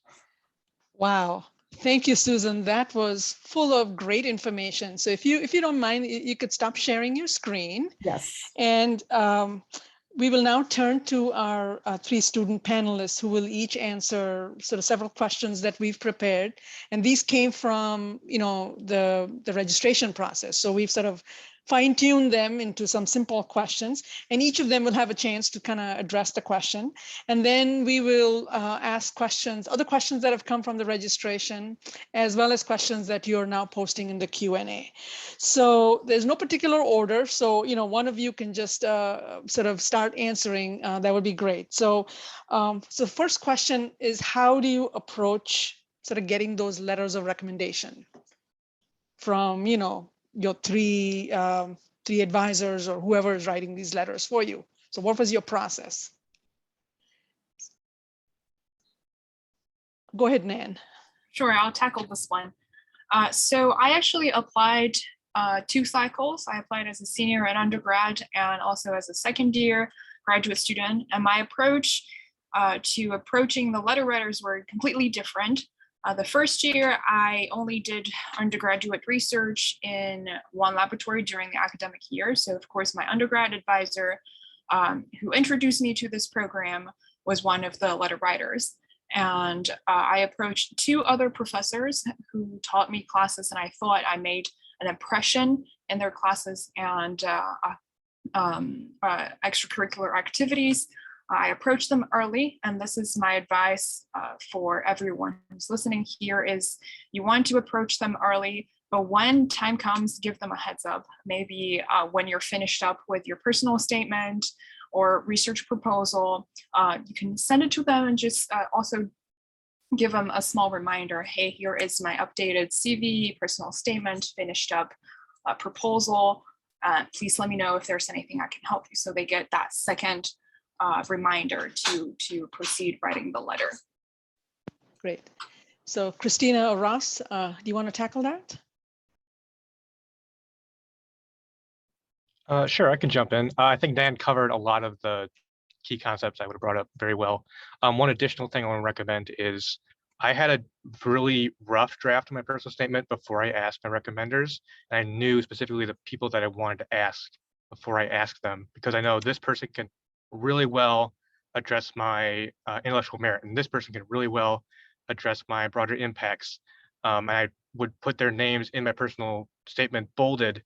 Wow. Thank you, Susan. That was full of great information. So if you don't mind, you could stop sharing your screen. Yes. And we will now turn to our three student panelists who will each answer sort of several questions that we've prepared. And these came from, the registration process. So we've sort of fine-tune them into some simple questions, and each of them will have a chance to kind of address the question. And then we will ask questions, other questions that have come from the registration, as well as questions that you're now posting in the Q&A. So there's no particular order. So, one of you can just sort of start answering. That would be great. So, so first question is, how do you approach sort of getting those letters of recommendation from, your three advisors or whoever is writing these letters for you? So what was your process? Go ahead, Nan. Sure, I'll tackle this one. So I actually applied 2 cycles. I applied as a senior and undergrad and also as a second year graduate student. And my approach to approaching the letter writers were completely different. The first year, I only did undergraduate research in one laboratory during the academic year. So of course, my undergrad advisor who introduced me to this program was one of the letter writers. And I approached 2 other professors who taught me classes, and I thought I made an impression in their classes and extracurricular activities. I approached them early, and this is my advice for everyone who's listening here is you want to approach them early, but when time comes, give them a heads up. Maybe when you're finished up with your personal statement or research proposal, you can send it to them and just also give them a small reminder. Hey, here is my updated CV, personal statement, finished up proposal. Please let me know if there's anything I can help you. So they get that second reminder to proceed writing the letter. Great. So Christina or Ross, do you want to tackle that? Sure, I can jump in. I think Dan covered a lot of the key concepts I would have brought up very well. One additional thing I want to recommend is I had a really rough draft of my personal statement before I asked my recommenders. And I knew specifically the people that I wanted to ask before I asked them, because I know this person can really well address my intellectual merit, and this person can really well address my broader impacts. And I would put their names in my personal statement bolded,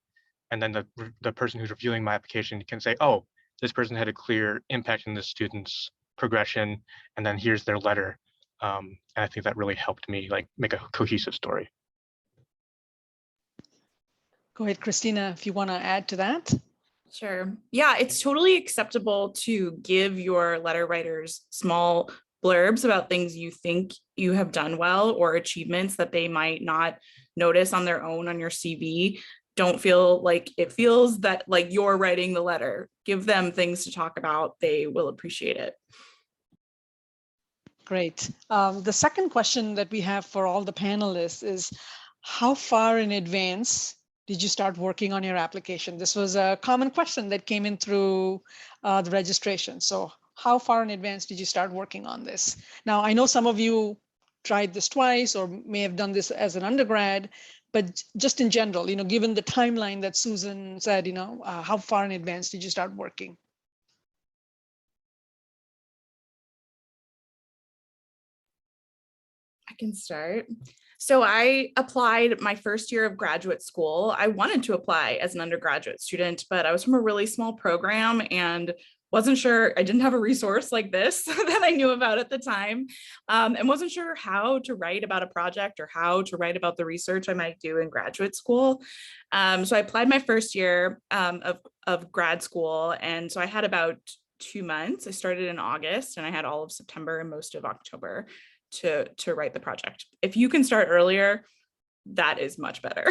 and then the person who's reviewing my application can say, oh, this person had a clear impact in the student's progression, and then here's their letter. And I think that really helped me make a cohesive story. Go ahead, Christina, if you want to add to that. Sure. Yeah, it's totally acceptable to give your letter writers small blurbs about things you think you have done well or achievements that they might not notice on their own on your CV. Don't feel like it feels that like you're writing the letter. Give them things to talk about. They will appreciate it. Great. The second question that we have for all the panelists is, how far in advance did you start working on your application? This was a common question that came in through the registration. So how far in advance did you start working on this? Now, I know some of you tried this twice or may have done this as an undergrad, but just in general, given the timeline that Susan said, how far in advance did you start working? I can start. So I applied my first year of graduate school. I wanted to apply as an undergraduate student, but I was from a really small program and wasn't sure, I didn't have a resource like this that I knew about at the time, and wasn't sure how to write about a project or how to write about the research I might do in graduate school. So I applied my first year of grad school. And so I had about 2 months. I started in August and I had all of September and most of October to write the project. If you can start earlier, that is much better.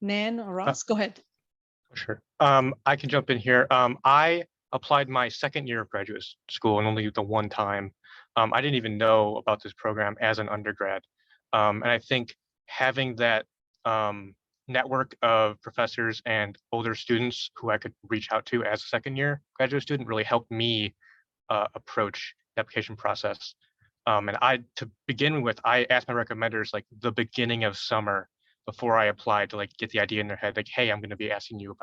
Nan or Ross, go ahead. Sure. I can jump in here. I applied my second year of graduate school and only the one time. I didn't even know about this program as an undergrad. And I think having that network of professors and older students who I could reach out to as a second year graduate student really helped me approach the application process. And to begin with, I asked my recommenders like the beginning of summer before I applied to like get the idea in their head, like, hey, I'm going to be asking you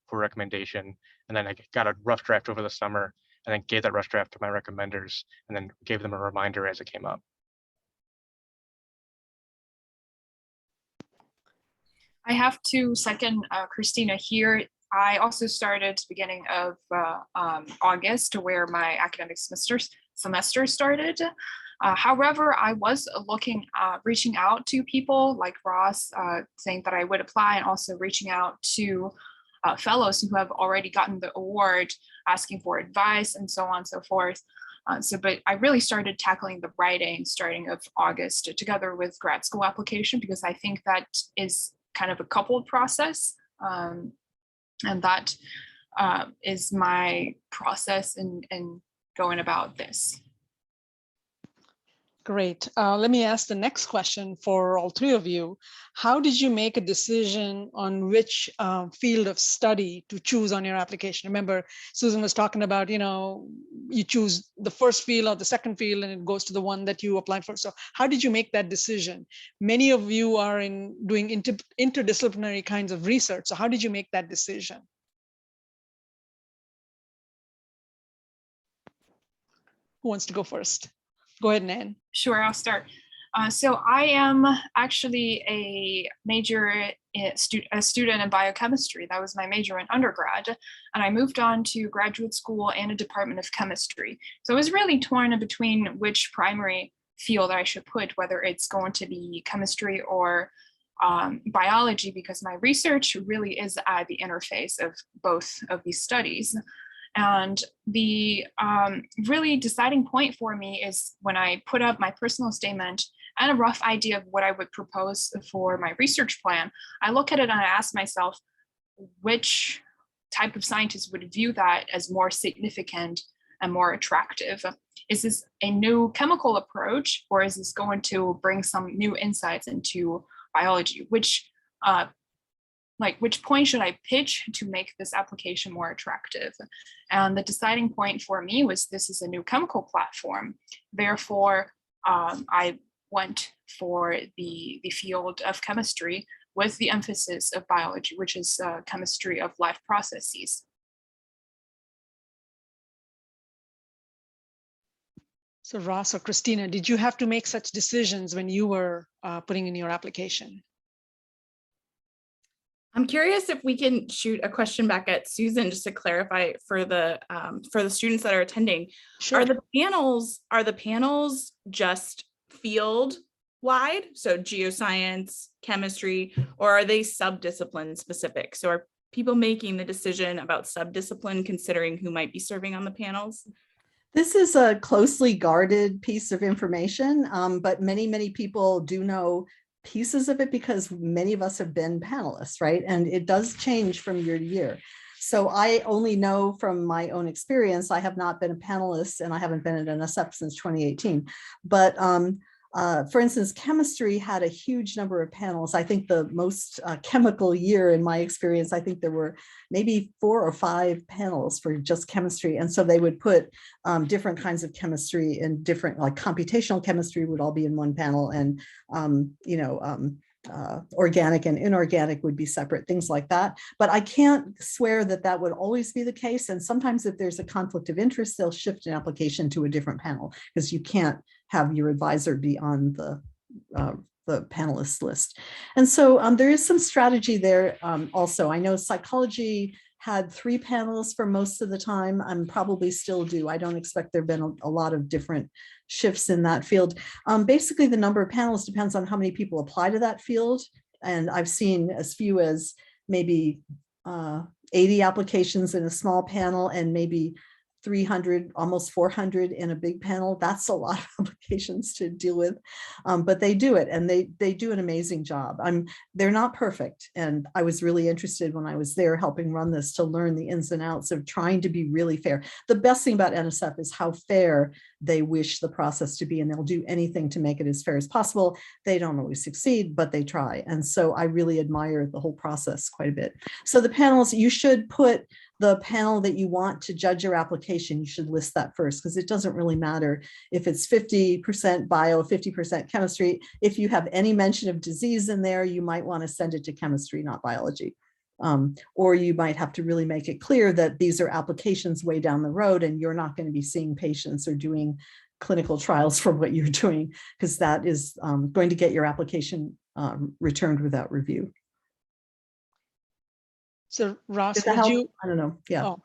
for a recommendation. And then I got a rough draft over the summer and then gave that rough draft to my recommenders and then gave them a reminder as it came up. I have to second Christina here. I also started beginning of August, where my academic semester started. However, I was reaching out to people like Ross, saying that I would apply, and also reaching out to fellows who have already gotten the award, asking for advice and so on and so forth. But I really started tackling the writing starting of August together with grad school application, because I think that is kind of a coupled process. And that is my process in going about this. Great. Let me ask the next question for all three of you. How did you make a decision on which field of study to choose on your application? Remember, Susan was talking about, you choose the first field or the second field and it goes to the one that you applied for. So how did you make that decision? Many of you are doing interdisciplinary kinds of research. So how did you make that decision? Who wants to go first? Go ahead, Nan. Sure, I'll start. So I am actually a student in biochemistry. That was my major in undergrad. And I moved on to graduate school and a department of chemistry. So I was really torn between which primary field I should put, whether it's going to be chemistry or biology, because my research really is at the interface of both of these studies. And the really deciding point for me is when I put up my personal statement and a rough idea of what I would propose for my research plan. I look at it and I ask myself, which type of scientist would view that as more significant and more attractive? Is this a new chemical approach, or is this going to bring some new insights into biology? Which point should I pitch to make this application more attractive? And the deciding point for me was this is a new chemical platform. Therefore, I went for the field of chemistry with the emphasis of biology, which is chemistry of life processes. So Ross or Christina, did you have to make such decisions when you were putting in your application? I'm curious if we can shoot a question back at Susan just to clarify for the students that are attending. Sure. Are the panels just field wide, so geoscience, chemistry, or are they subdiscipline specific? So are people making the decision about subdiscipline considering who might be serving on the panels? This is a closely guarded piece of information, but many people do know pieces of it because many of us have been panelists, right? And it does change from year to year. So I only know from my own experience. I have not been a panelist and I haven't been at NSF since 2018. But For instance, chemistry had a huge number of panels. I think the most chemical year in my experience, I think there were maybe 4 or 5 panels for just chemistry. And so they would put different kinds of chemistry in different, like computational chemistry would all be in one panel, and organic and inorganic would be separate, things like that. But I can't swear that that would always be the case. And sometimes if there's a conflict of interest, they'll shift an application to a different panel, because you can't have your advisor be on the panelist list. And so there is some strategy there also. I know psychology had 3 panels for most of the time, and probably still do. I don't expect there have been a lot of different shifts in that field. Basically, the number of panels depends on how many people apply to that field. And I've seen as few as maybe 80 applications in a small panel, and maybe 300, almost 400 in a big panel. That's a lot of applications to deal with, but they do it, and they do an amazing job. They're not perfect, and I was really interested when I was there helping run this to learn the ins and outs of trying to be really fair. The best thing about NSF is how fair they wish the process to be, and they'll do anything to make it as fair as possible. They don't always succeed, but they try, and so I really admire the whole process quite a bit. So the panels, you should put the panel that you want to judge your application, you should list that first, because it doesn't really matter if it's 50% bio, 50% chemistry. If you have any mention of disease in there, you might want to send it to chemistry, not biology. Or you might have to really make it clear that these are applications way down the road, and you're not going to be seeing patients or doing clinical trials for what you're doing, because that is going to get your application returned without review. So Ross, I don't know. Yeah. Oh.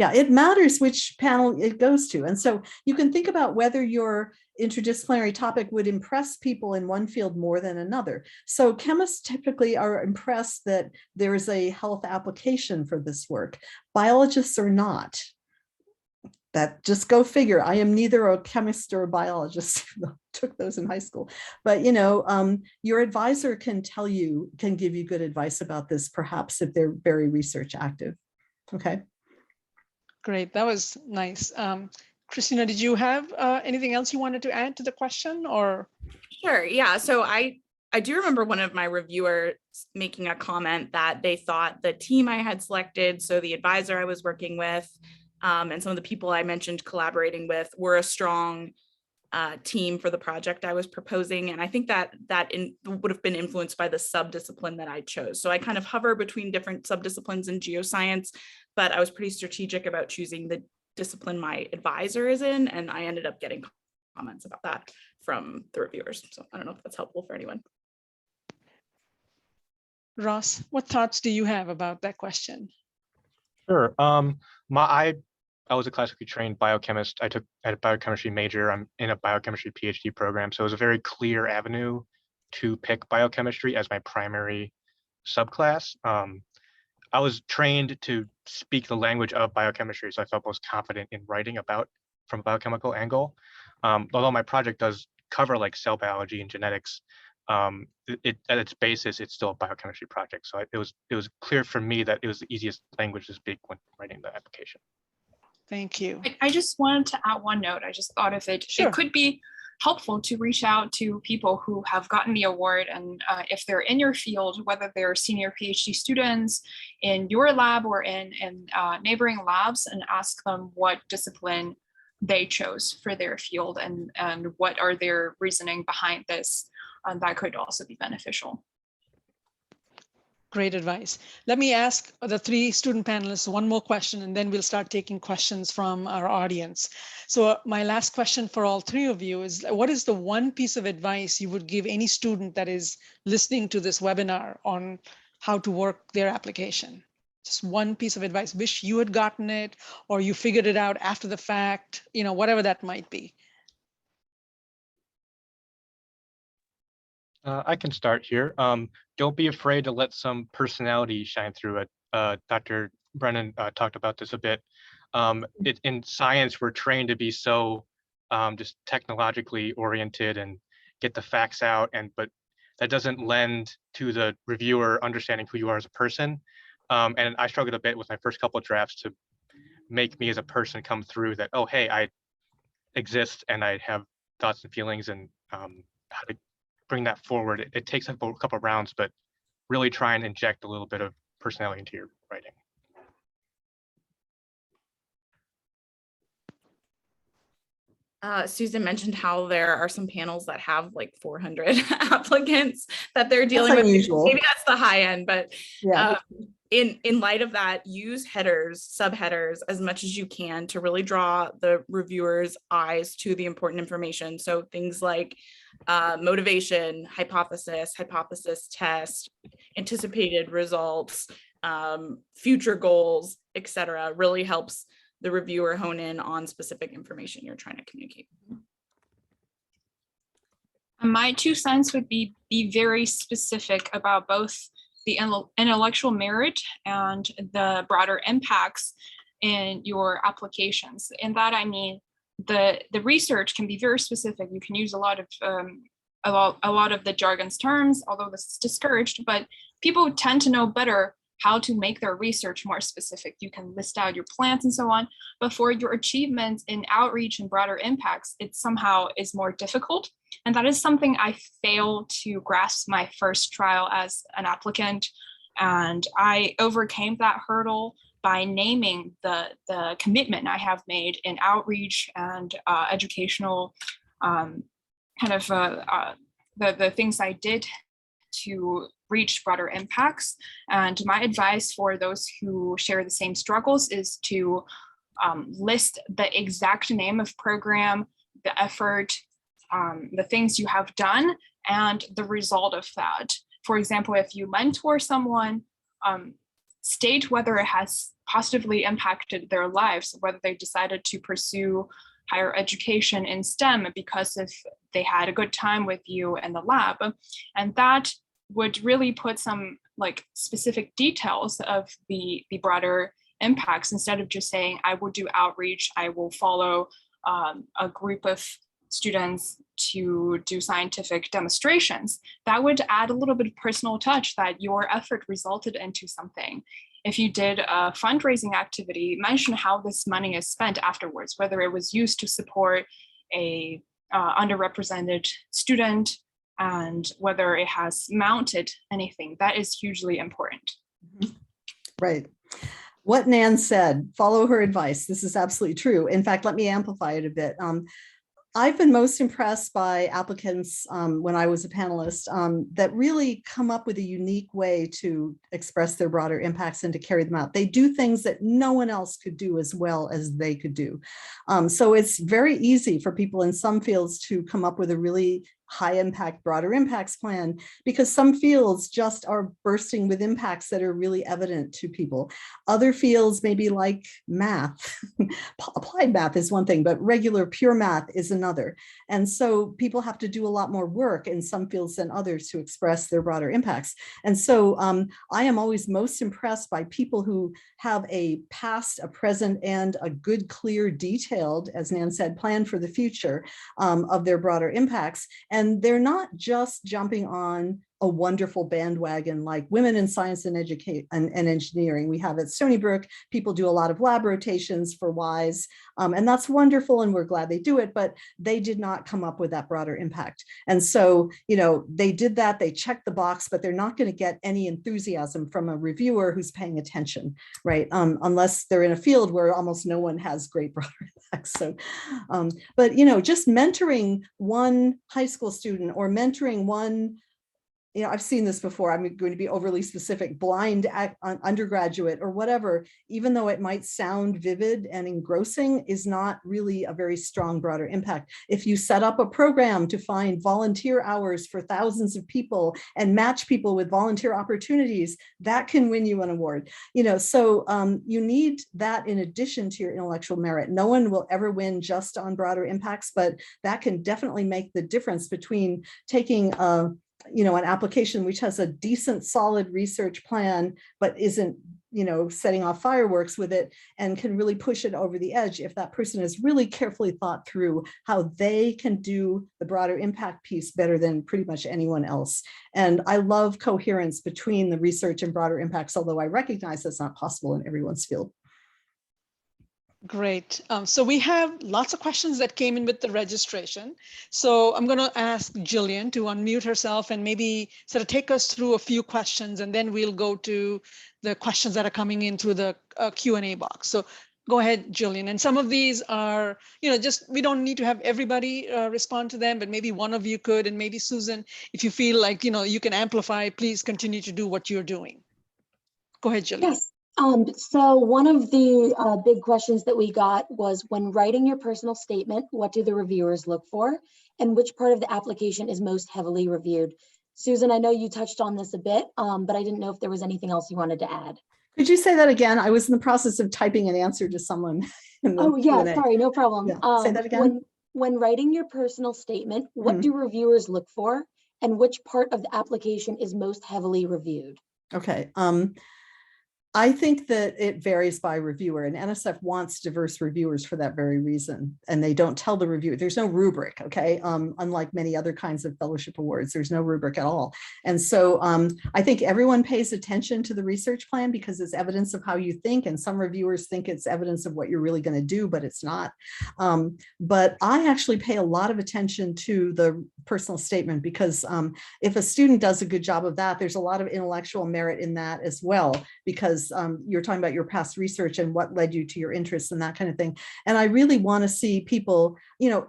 Yeah, it matters which panel it goes to. And so you can think about whether your interdisciplinary topic would impress people in one field more than another. So chemists typically are impressed that there is a health application for this work. Biologists are not. That just go figure. I am neither a chemist or a biologist. Took those in high school, but your advisor can give you good advice about this, perhaps if they're very research active. Okay. Great, that was nice. Christina, did you have anything else you wanted to add to the question, or? Sure, yeah. So I do remember one of my reviewers making a comment that they thought the team I had selected, so the advisor I was working with, and some of the people I mentioned collaborating with, were a strong team for the project I was proposing. And I think that would have been influenced by the subdiscipline that I chose. So I kind of hover between different subdisciplines in geoscience, but I was pretty strategic about choosing the discipline my advisor is in. And I ended up getting comments about that from the reviewers. So I don't know if that's helpful for anyone. Ross, what thoughts do you have about that question? Sure. I was a classically trained biochemist. I had a biochemistry major. I'm in a biochemistry PhD program. So it was a very clear avenue to pick biochemistry as my primary subclass. I was trained to speak the language of biochemistry, so I felt most confident in writing about from a biochemical angle. Although my project does cover like cell biology and genetics, at its basis, it's still a biochemistry project. So it was clear for me that it was the easiest language to speak when writing the application. Thank you. I just wanted to add one note. I just thought if it could be helpful to reach out to people who have gotten the award, and if they're in your field, whether they're senior PhD students in your lab or in neighboring labs, and ask them what discipline they chose for their field and what are their reasoning behind this. That could also be beneficial. Great advice. Let me ask the 3 student panelists one more question, and then we'll start taking questions from our audience. So my last question for all 3 of you is, what is the one piece of advice you would give any student that is listening to this webinar on how to work their application? Just one piece of advice. Wish you had gotten it, or you figured it out after the fact, whatever that might be. I can start here. Don't be afraid to let some personality shine through it. Dr. Brennan talked about this a bit. In science, we're trained to be so just technologically oriented and get the facts out, but that doesn't lend to the reviewer understanding who you are as a person. And I struggled a bit with my first couple of drafts to make me as a person come through that, oh, hey, I exist and I have thoughts and feelings, and how to bring that forward. It takes a couple of rounds, but really try and inject a little bit of personality into your writing. Susan mentioned how there are some panels that have like 400 applicants that they're dealing That's with. unusual. Maybe that's the high end, but Yeah. In light of that, use headers, subheaders as much as you can to really draw the reviewer's eyes to the important information. So things like motivation, hypothesis test, anticipated results, future goals, etc., really helps the reviewer hone in on specific information you're trying to communicate. My 2 cents would be very specific about both the intellectual merit and the broader impacts in your applications. In that, I mean, the research can be very specific. You can use a lot of the jargon's terms, although this is discouraged, but people tend to know better how to make their research more specific. You can list out your plans and so on, but for your achievements in outreach and broader impacts, it somehow is more difficult. And that is something I failed to grasp my first trial as an applicant. And I overcame that hurdle by naming the commitment I have made in outreach and educational the things I did to reach broader impacts. And my advice for those who share the same struggles is to list the exact name of program, the effort, the things you have done, and the result of that. For example, if you mentor someone, state whether it has positively impacted their lives, whether they decided to pursue higher education in STEM because if they had a good time with you in the lab. And that would really put some like specific details of the broader impacts instead of just saying, I will do outreach, I will follow a group of students to do scientific demonstrations. That would add a little bit of personal touch that your effort resulted into something. If you did a fundraising activity, mention how this money is spent afterwards, whether it was used to support a underrepresented student and whether it has mounted anything. That is hugely important. Right. What Nan said, follow her advice. This is absolutely true. In fact, let me amplify it a bit. I've been most impressed by applicants when I was a panelist that really come up with a unique way to express their broader impacts and to carry them out. They do things that no one else could do as well as they could do. So it's very easy for people in some fields to come up with a really high impact, broader impacts plan, because some fields just are bursting with impacts that are really evident to people. Other fields, maybe like math, applied math is one thing, but regular pure math is another. And so people have to do a lot more work in some fields than others to express their broader impacts. And so I am always most impressed by people who have a past, a present, and a good, clear, detailed, as Nan said, plan for the future of their broader impacts. And they're not just jumping on a wonderful bandwagon like women in science and engineering. We have at Stony Brook, people do a lot of lab rotations for WISE, and that's wonderful, and we're glad they do it, but they did not come up with that broader impact. And so, you know, they did that, they checked the box, but they're not going to get any enthusiasm from a reviewer who's paying attention, right? Unless they're in a field where almost no one has great broader impacts. So, but, you know, just mentoring one high school student or mentoring one, you know, I've seen this before, I'm going to be overly specific, blind undergraduate or whatever, even though it might sound vivid and engrossing, is not really a very strong broader impact. If you set up a program to find volunteer hours for thousands of people and match people with volunteer opportunities, that can win you an award. You know, so you need that in addition to your intellectual merit. No one will ever win just on broader impacts, but that can definitely make the difference between taking you know, an application which has a decent, solid research plan, but isn't, you know, setting off fireworks with it, and can really push it over the edge if that person has really carefully thought through how they can do the broader impact piece better than pretty much anyone else. And I love coherence between the research and broader impacts, although I recognize that's not possible in everyone's field. Great. So we have lots of questions that came in with the registration. So I'm going to ask Jillian to unmute herself and maybe sort of take us through a few questions, and then we'll go to the questions that are coming in through the Q&A box. So go ahead, Jillian. And some of these are, just we don't need to have everybody respond to them, but maybe one of you could, and maybe Susan, if you feel like, you can amplify, please continue to do what you're doing. Go ahead, Jillian. Yes. So one of the big questions that we got was, when writing your personal statement, what do the reviewers look for, and which part of the application is most heavily reviewed? Susan, I know you touched on this a bit, but I didn't know if there was anything else you wanted to add. Could you say that again? I was in the process of typing an answer to someone. Oh yeah, sorry, no problem. Yeah. Say that again. When writing your personal statement, what do reviewers look for, and which part of the application is most heavily reviewed? Okay. I think that it varies by reviewer, and NSF wants diverse reviewers for that very reason. And they don't tell the reviewer, there's no rubric, okay? Unlike many other kinds of fellowship awards, there's no rubric at all. And so I think everyone pays attention to the research plan because it's evidence of how you think, and some reviewers think it's evidence of what you're really going to do, but it's not. But I actually pay a lot of attention to the personal statement because if a student does a good job of that, there's a lot of intellectual merit in that as well, because you're talking about your past research and what led you to your interests and that kind of thing. And I really want to see people,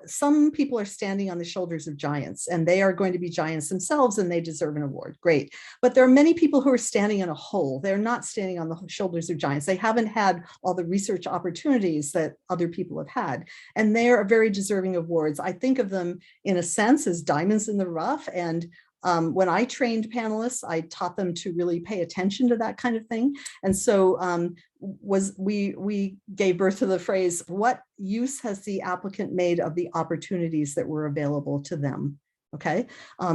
some people are standing on the shoulders of giants, and they are going to be giants themselves, and they deserve an award. Great. But there are many people who are standing in a hole. They're not standing on the shoulders of giants. They haven't had all the research opportunities that other people have had, and they are very deserving of awards. I think of them in a sense as diamonds in the rough. And when I trained panelists, I taught them to really pay attention to that kind of thing. And so we gave birth to the phrase, what use has the applicant made of the opportunities that were available to them? Okay.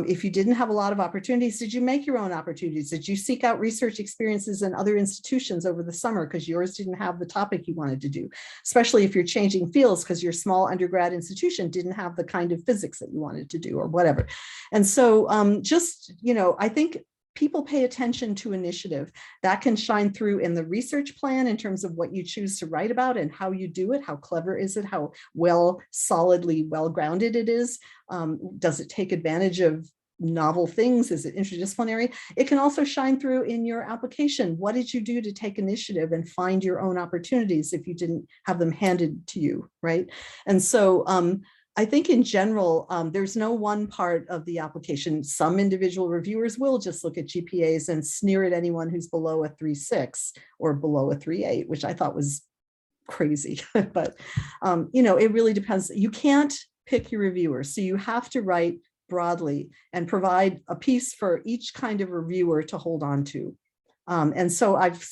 If you didn't have a lot of opportunities, did you make your own opportunities? Did you seek out research experiences in other institutions over the summer because yours didn't have the topic you wanted to do? Especially if you're changing fields because your small undergrad institution didn't have the kind of physics that you wanted to do or whatever. And so I think people pay attention to initiative. That can shine through in the research plan in terms of what you choose to write about and how you do it. How clever is it? How solidly well-grounded it is? Does it take advantage of novel things? Is it interdisciplinary? It can also shine through in your application. What did you do to take initiative and find your own opportunities if you didn't have them handed to you, right? And so I think in general, there's no one part of the application. Some individual reviewers will just look at GPAs and sneer at anyone who's below a 3.6 or below a 3.8, which I thought was crazy. But, it really depends. You can't pick your reviewers. So you have to write broadly and provide a piece for each kind of reviewer to hold on to. And so I've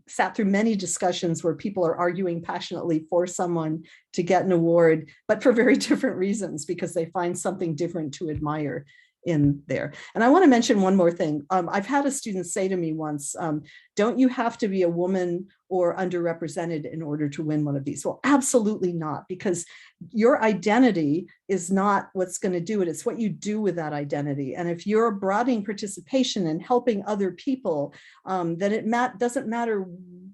sat through many discussions where people are arguing passionately for someone to get an award, but for very different reasons, because they find something different to admire in there. And I want to mention one more thing. I've had a student say to me once, don't you have to be a woman or underrepresented in order to win one of these? Well, absolutely not, because your identity is not what's going to do it. It's what you do with that identity. And if you're broadening participation and helping other people, then it doesn't matter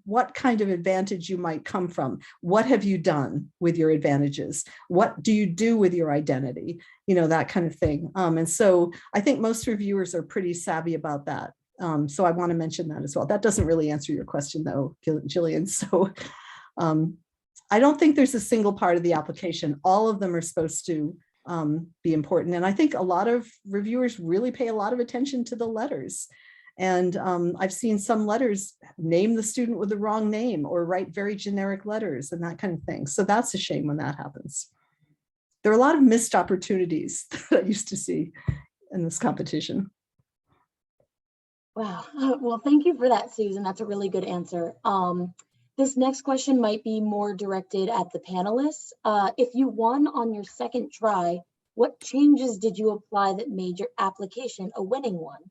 what kind of advantage you might come from. What have you done with your advantages? What do you do with your identity? That kind of thing. And so I think most reviewers are pretty savvy about that. So I want to mention that as well. That doesn't really answer your question though, Jillian. So I don't think there's a single part of the application. All of them are supposed to be important. And I think a lot of reviewers really pay a lot of attention to the letters. And I've seen some letters name the student with the wrong name or write very generic letters and that kind of thing. So that's a shame when that happens. There are a lot of missed opportunities that I used to see in this competition. Wow. Well, thank you for that, Susan. That's a really good answer. This next question might be more directed at the panelists. If you won on your second try, what changes did you apply that made your application a winning one?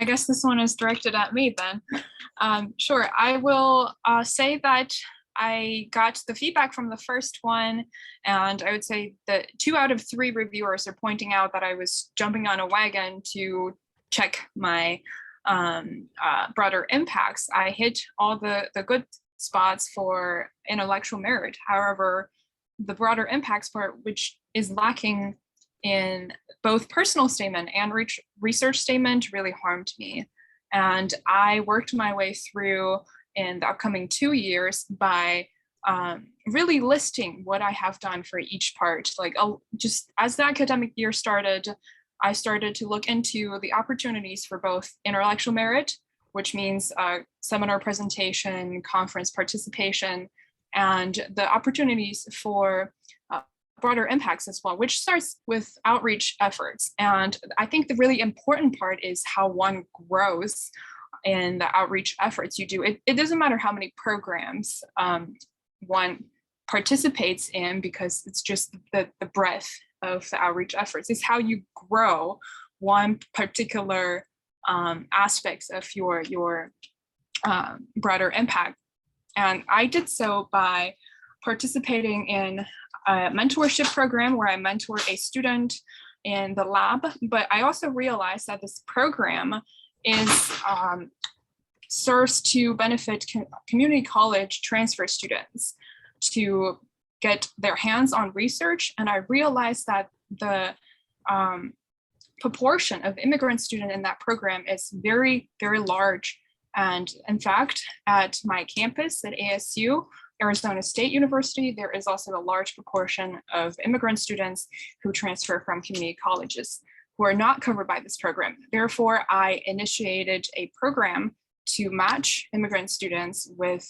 I guess this one is directed at me then. Sure, I will say that I got the feedback from the first one, and I would say that 2 out of 3 reviewers are pointing out that I was jumping on a wagon to check my broader impacts. I hit all the good spots for intellectual merit. However, the broader impacts part, which is lacking in both personal statement and research statement, really harmed me. And I worked my way through in the upcoming 2 years by really listing what I have done for each part. Like just as the academic year started, I started to look into the opportunities for both intellectual merit, which means seminar presentation, conference participation, and the opportunities for broader impacts as well, which starts with outreach efforts. And I think the really important part is how one grows in the outreach efforts you do. It doesn't matter how many programs one participates in, because it's just the breadth of the outreach efforts. It's how you grow one particular aspects of your broader impact. And I did so by participating in a mentorship program where I mentored a student in the lab, but I also realized that this program is serves to benefit community college transfer students to get their hands on research. And I realized that the proportion of immigrant students in that program is very, very large. And in fact, at my campus at ASU, Arizona State University, there is also a large proportion of immigrant students who transfer from community colleges who are not covered by this program. Therefore, I initiated a program to match immigrant students with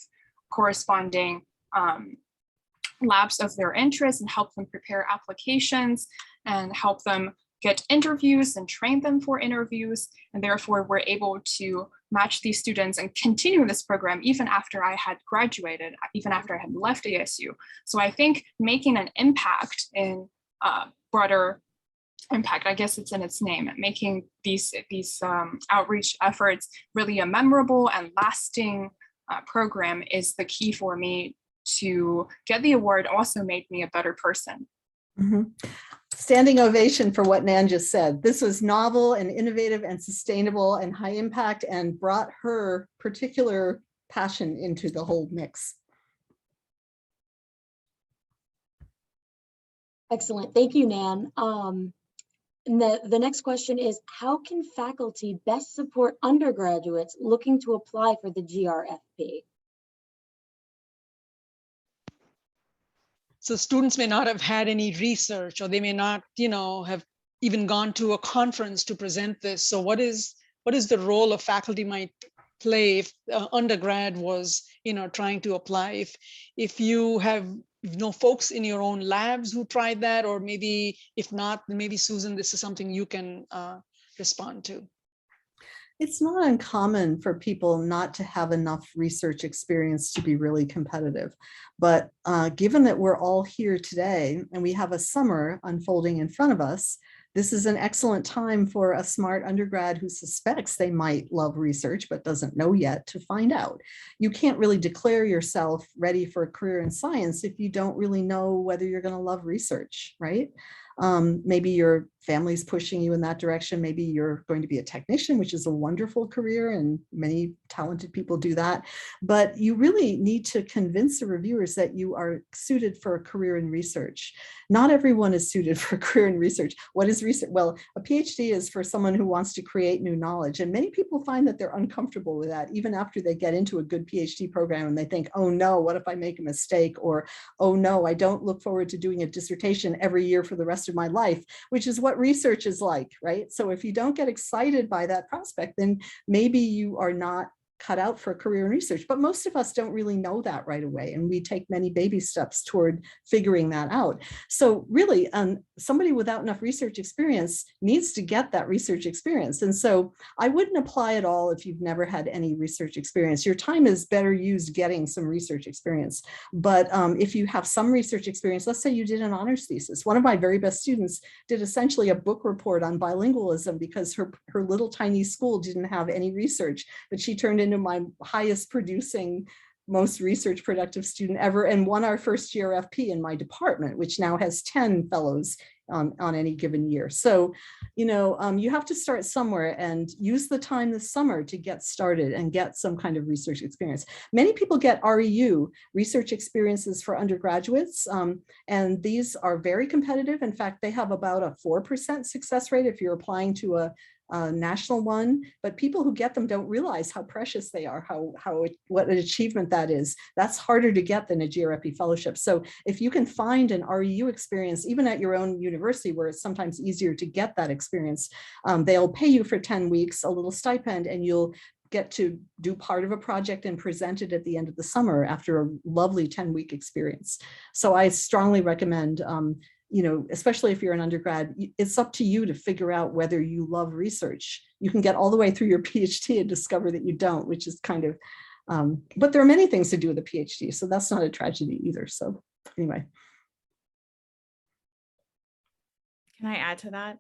corresponding labs of their interest and help them prepare applications and help them get interviews and train them for interviews. And therefore, we're able to match these students and continue this program even after I had graduated, even after I had left ASU. So I think making an impact in broader impact, I guess it's in its name, making these outreach efforts really a memorable and lasting program is the key for me to get the award. Also made me a better person. Mm-hmm. Standing ovation for what Nan just said. This was novel and innovative and sustainable and high impact, and brought her particular passion into the whole mix. Excellent. Thank you, Nan. And the next question is, how can faculty best support undergraduates looking to apply for the GRFP? So students may not have had any research, or they may not, have even gone to a conference to present this. So what is the role a faculty might play if undergrad was, trying to apply? If you have folks in your own labs who tried that, or maybe if not, maybe Susan, this is something you can respond to. It's not uncommon for people not to have enough research experience to be really competitive. But given that we're all here today and we have a summer unfolding in front of us, this is an excellent time for a smart undergrad who suspects they might love research but doesn't know yet to find out. You can't really declare yourself ready for a career in science if you don't really know whether you're going to love research, right? Maybe your family's pushing you in that direction. Maybe you're going to be a technician, which is a wonderful career, and many talented people do that. But you really need to convince the reviewers that you are suited for a career in research. Not everyone is suited for a career in research. What is research? Well, a PhD is for someone who wants to create new knowledge. And many people find that they're uncomfortable with that, even after they get into a good PhD program and they think, oh no, what if I make a mistake? Or, oh no, I don't look forward to doing a dissertation every year for the rest of my life, which is what research is like, right? So if you don't get excited by that prospect, then maybe you are not cut out for a career in research. But most of us don't really know that right away, and we take many baby steps toward figuring that out. So really, somebody without enough research experience needs to get that research experience. And so I wouldn't apply at all if you've never had any research experience. Your time is better used getting some research experience. But if you have some research experience, let's say you did an honors thesis. One of my very best students did essentially a book report on bilingualism because her little tiny school didn't have any research, but she turned into my highest producing, most research productive student ever, and won our first GRFP in my department, which now has 10 fellows on any given year. So, you have to start somewhere and use the time this summer to get started and get some kind of research experience. Many people get REU, research experiences for undergraduates, and these are very competitive. In fact, they have about a 4% success rate if you're applying to a national one, but people who get them don't realize how precious they are, what an achievement that is. That's harder to get than a GRFP fellowship. So if you can find an REU experience, even at your own university, where it's sometimes easier to get that experience, they'll pay you for 10 weeks, a little stipend, and you'll get to do part of a project and present it at the end of the summer after a lovely 10-week experience. So I strongly recommend, especially if you're an undergrad, it's up to you to figure out whether you love research. You can get all the way through your PhD and discover that you don't, which is kind of, but there are many things to do with a PhD, so that's not a tragedy either. So anyway. Can I add to that?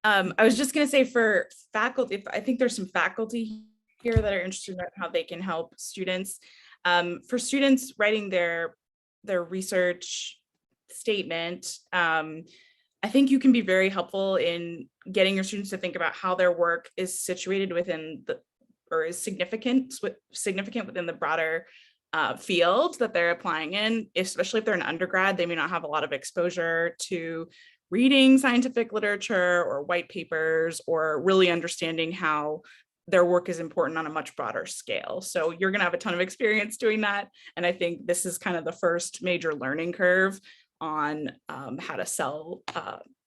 I was just going to say, for faculty, I think there's some faculty here that are interested in how they can help students. For students writing their research statement, I think you can be very helpful in getting your students to think about how their work is situated within or is significant within the broader field that they're applying in. Especially if they're an undergrad, they may not have a lot of exposure to reading scientific literature or white papers, or really understanding how their work is important on a much broader scale. So you're going to have a ton of experience doing that. And I think this is kind of the first major learning curve on how to sell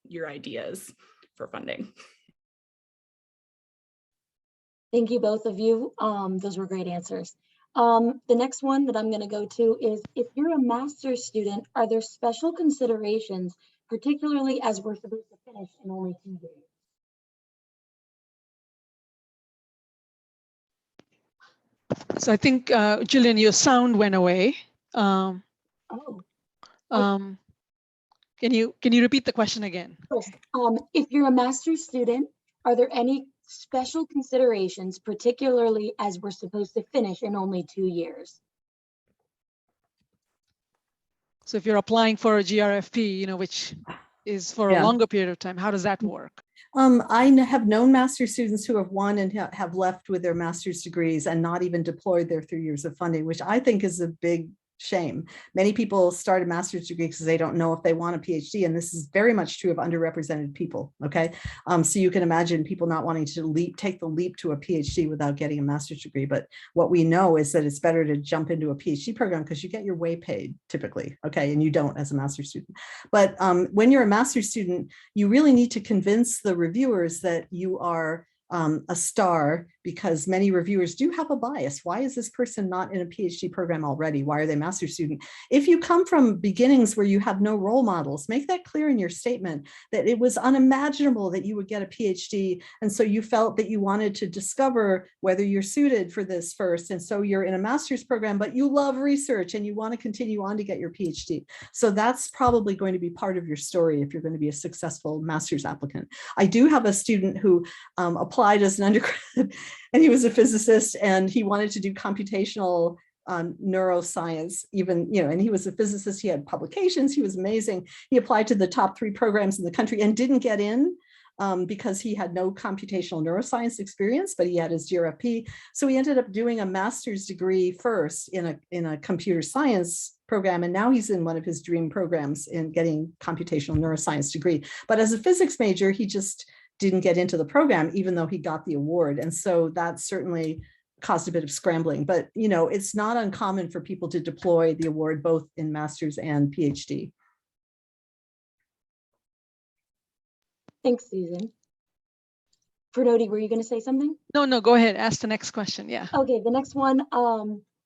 your ideas for funding. Thank you, both of you. Those were great answers. The next one that I'm going to go to is, if you're a master's student, are there special considerations, particularly as we're supposed to finish in only 2 years? So I think, Jillian, your sound went away. Oh. Can you repeat the question again? Yes. If you're a master's student, are there any special considerations, particularly as we're supposed to finish in only 2 years? So if you're applying for a GRFP, which is for a longer period of time, how does that work? I have known master's students who have won and have left with their master's degrees and not even deployed their 3 years of funding, which I think is a big shame. Many people start a master's degree because they don't know if they want a PhD, and this is very much true of underrepresented people. Okay, so you can imagine people not wanting to take the leap to a PhD without getting a master's degree. But what we know is that it's better to jump into a PhD program because you get your way paid typically. Okay, and you don't as a master's student. But when you're a master's student, you really need to convince the reviewers that you are a star, because many reviewers do have a bias. Why is this person not in a PhD program already? Why are they a master's student? If you come from beginnings where you have no role models, make that clear in your statement, that it was unimaginable that you would get a PhD. And so you felt that you wanted to discover whether you're suited for this first. And so you're in a master's program, but you love research and you want to continue on to get your PhD. So that's probably going to be part of your story if you're going to be a successful master's applicant. I do have a student who applied as an undergrad, and he was a physicist, and he wanted to do computational neuroscience, even, and he was a physicist. He had publications. He was amazing. He applied to the top 3 programs in the country and didn't get in because he had no computational neuroscience experience, but he had his GRFP. So he ended up doing a master's degree first in a computer science program, and now he's in one of his dream programs in getting computational neuroscience degree. But as a physics major, he just didn't get into the program, even though he got the award. And so that certainly caused a bit of scrambling. But, it's not uncommon for people to deploy the award both in master's and PhD. Thanks, Susan. Pranoti, were you going to say something? No, go ahead. Ask the next question. Yeah. Okay, the next one.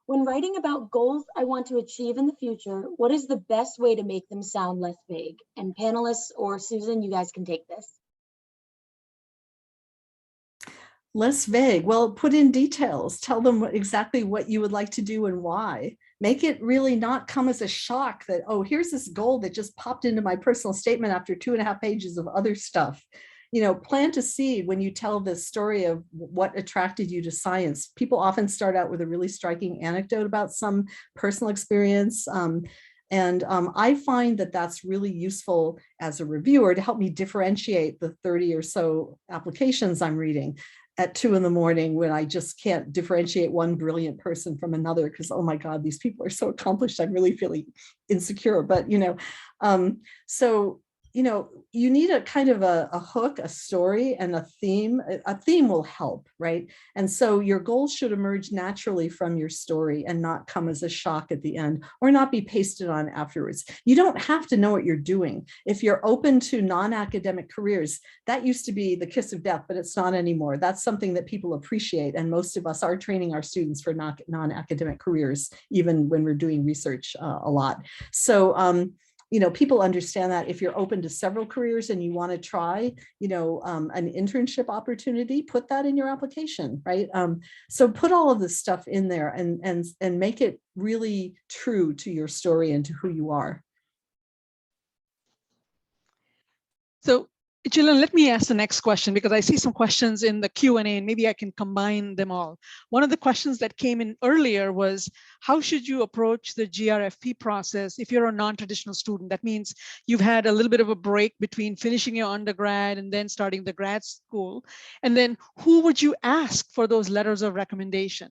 When writing about goals I want to achieve in the future, what is the best way to make them sound less vague? And panelists or Susan, you guys can take this. Less vague. Well, put in details. Tell them exactly what you would like to do and why. Make it really not come as a shock that, oh, here's this goal that just popped into my personal statement after 2.5 pages of other stuff. Plant a seed when you tell this story of what attracted you to science. People often start out with a really striking anecdote about some personal experience. And I find that that's really useful as a reviewer to help me differentiate the 30 or so applications I'm reading at 2 in the morning when I just can't differentiate one brilliant person from another because, oh my God, these people are so accomplished. I'm really feeling insecure. But, so, you need a kind of a hook, a story, and a theme. A theme will help, right? And so your goals should emerge naturally from your story and not come as a shock at the end or not be pasted on afterwards. You don't have to know what you're doing. If you're open to non-academic careers, that used to be the kiss of death, but it's not anymore. That's something that people appreciate. And most of us are training our students for non-academic careers, even when we're doing research a lot. So, people understand that if you're open to several careers and you want to try, an internship opportunity, put that in your application, right? So put all of this stuff in there and make it really true to your story and to who you are. So, Jillian, let me ask the next question because I see some questions in the Q&A and maybe I can combine them all. One of the questions that came in earlier was, how should you approach the GRFP process if you're a non-traditional student? That means you've had a little bit of a break between finishing your undergrad and then starting the grad school. And then who would you ask for those letters of recommendation?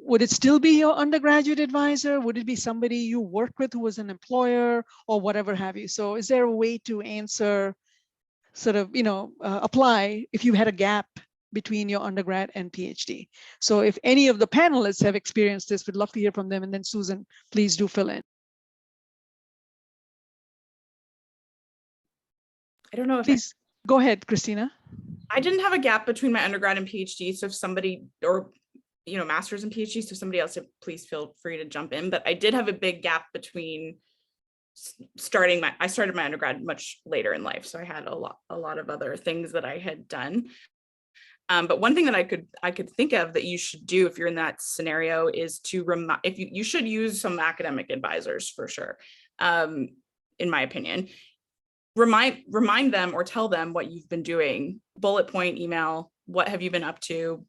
Would it still be your undergraduate advisor? Would it be somebody you work with who was an employer or whatever have you? So is there a way to answer apply if you had a gap between your undergrad and PhD? So if any of the panelists have experienced this, we'd love to hear from them. And then Susan, please do fill in. I don't know if Please go ahead, Christina. I didn't have a gap between my undergrad and PhD. So if somebody, or master's and PhD, so if somebody else, please feel free to jump in. But I did have a big gap between I started my undergrad much later in life. So I had a lot of other things that I had done. But one thing that I could think of that you should do if you're in that scenario is to you should use some academic advisors for sure. In my opinion, remind them or tell them what you've been doing, bullet point email, what have you been up to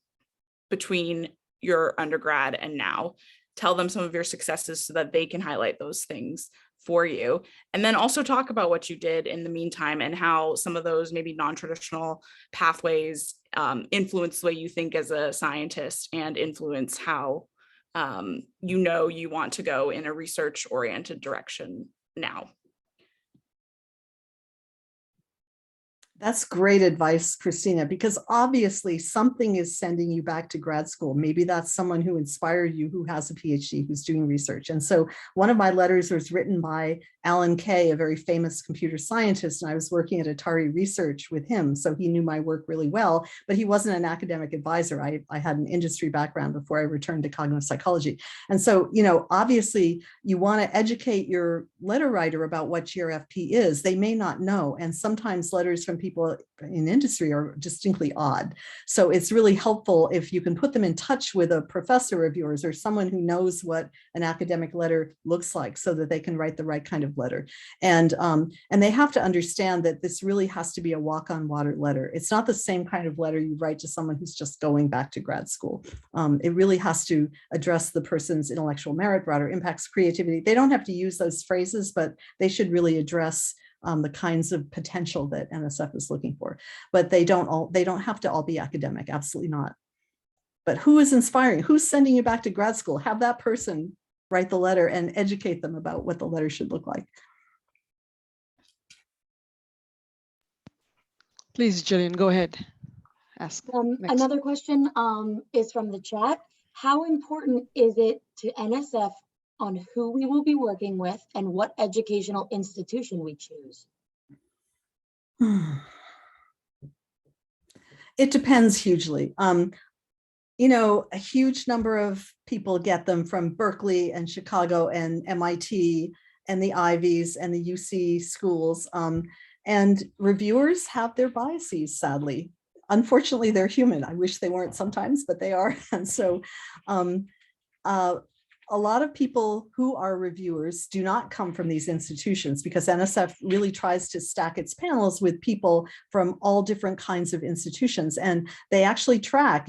between your undergrad and now. Tell them some of your successes so that they can highlight those things for you. And then also talk about what you did in the meantime and how some of those maybe non-traditional pathways influence the way you think as a scientist and influence how you want to go in a research-oriented direction now. That's great advice, Christina, because obviously something is sending you back to grad school. Maybe that's someone who inspired you, who has a PhD, who's doing research. And so one of my letters was written by Alan Kay, a very famous computer scientist, and I was working at Atari Research with him. So he knew my work really well, but he wasn't an academic advisor. I had an industry background before I returned to cognitive psychology. And so, obviously you want to educate your letter writer about what GRFP is. They may not know. And sometimes letters from people in industry are distinctly odd. So it's really helpful if you can put them in touch with a professor of yours or someone who knows what an academic letter looks like so that they can write the right kind of letter. And they have to understand that this really has to be a walk on water letter. It's not the same kind of letter you write to someone who's just going back to grad school. It really has to address the person's intellectual merit, broader impacts, creativity. They don't have to use those phrases, but they should really address the kinds of potential that NSF is looking for. But they don't have to all be academic, absolutely not. But who is inspiring? Who's sending you back to grad school? Have that person write the letter and educate them about what the letter should look like. Please, Jillian, go ahead. Ask. Another question is from the chat. How important is it to NSF on who we will be working with and what educational institution we choose? It depends hugely. A huge number of people get them from Berkeley and Chicago and MIT and the Ivies and the UC schools. And reviewers have their biases, sadly. Unfortunately, they're human. I wish they weren't sometimes, but they are. And so a lot of people who are reviewers do not come from these institutions because NSF really tries to stack its panels with people from all different kinds of institutions. And they actually track,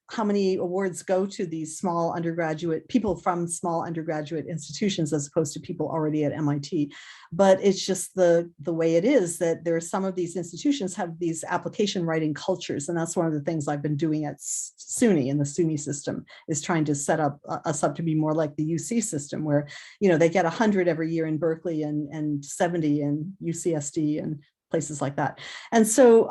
how many awards go to these small undergraduate, people from small undergraduate institutions as opposed to people already at MIT. But it's just the way it is that there are some of these institutions have these application writing cultures. And that's one of the things I've been doing at SUNY, in the SUNY system, is trying to set up us up to be more like the UC system, where, you know, they get 100 every year in Berkeley and 70 in UCSD and places like that. And so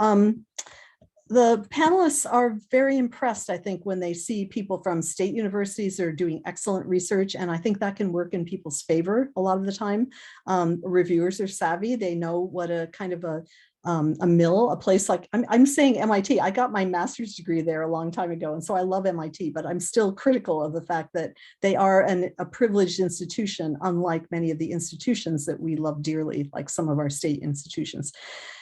the panelists are very impressed, I think, when they see people from state universities that are doing excellent research. And I think that can work in people's favor a lot of the time. Reviewers are savvy. They know what a kind of a mill, a place like, I'm saying MIT, I got my master's degree there a long time ago. And so I love MIT, but I'm still critical of the fact that they are a privileged institution, unlike many of the institutions that we love dearly, like some of our state institutions.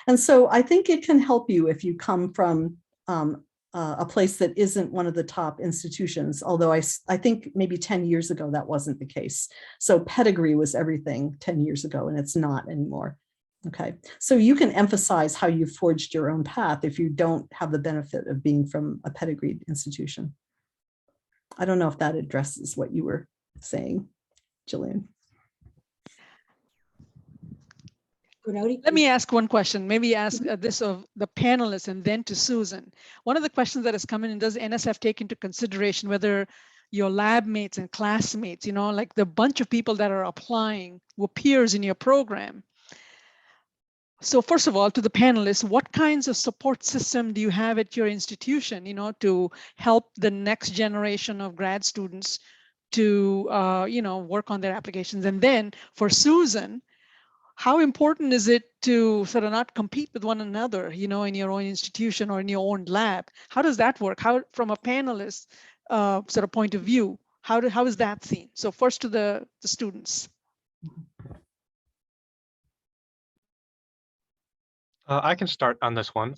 And so I think it can help you if you come from a place that isn't one of the top institutions, although I think maybe 10 years ago that wasn't the case. So pedigree was everything 10 years ago, and it's not anymore. Okay, so you can emphasize how you forged your own path if you don't have the benefit of being from a pedigreed institution. I don't know if that addresses what you were saying, Jillian. Let me ask one question, maybe ask this of the panelists and then to Susan. One of the questions that has come in, does NSF take into consideration whether your lab mates and classmates, you know, like the bunch of people that are applying were peers in your program? So first of all, to the panelists, what kinds of support system do you have at your institution, you know, to help the next generation of grad students to, you know, work on their applications? And then for Susan, how important is it to sort of not compete with one another, you know, in your own institution or in your own lab? How does that work? How, from a panelist sort of point of view, how is that seen? So first to the students. I can start on this one.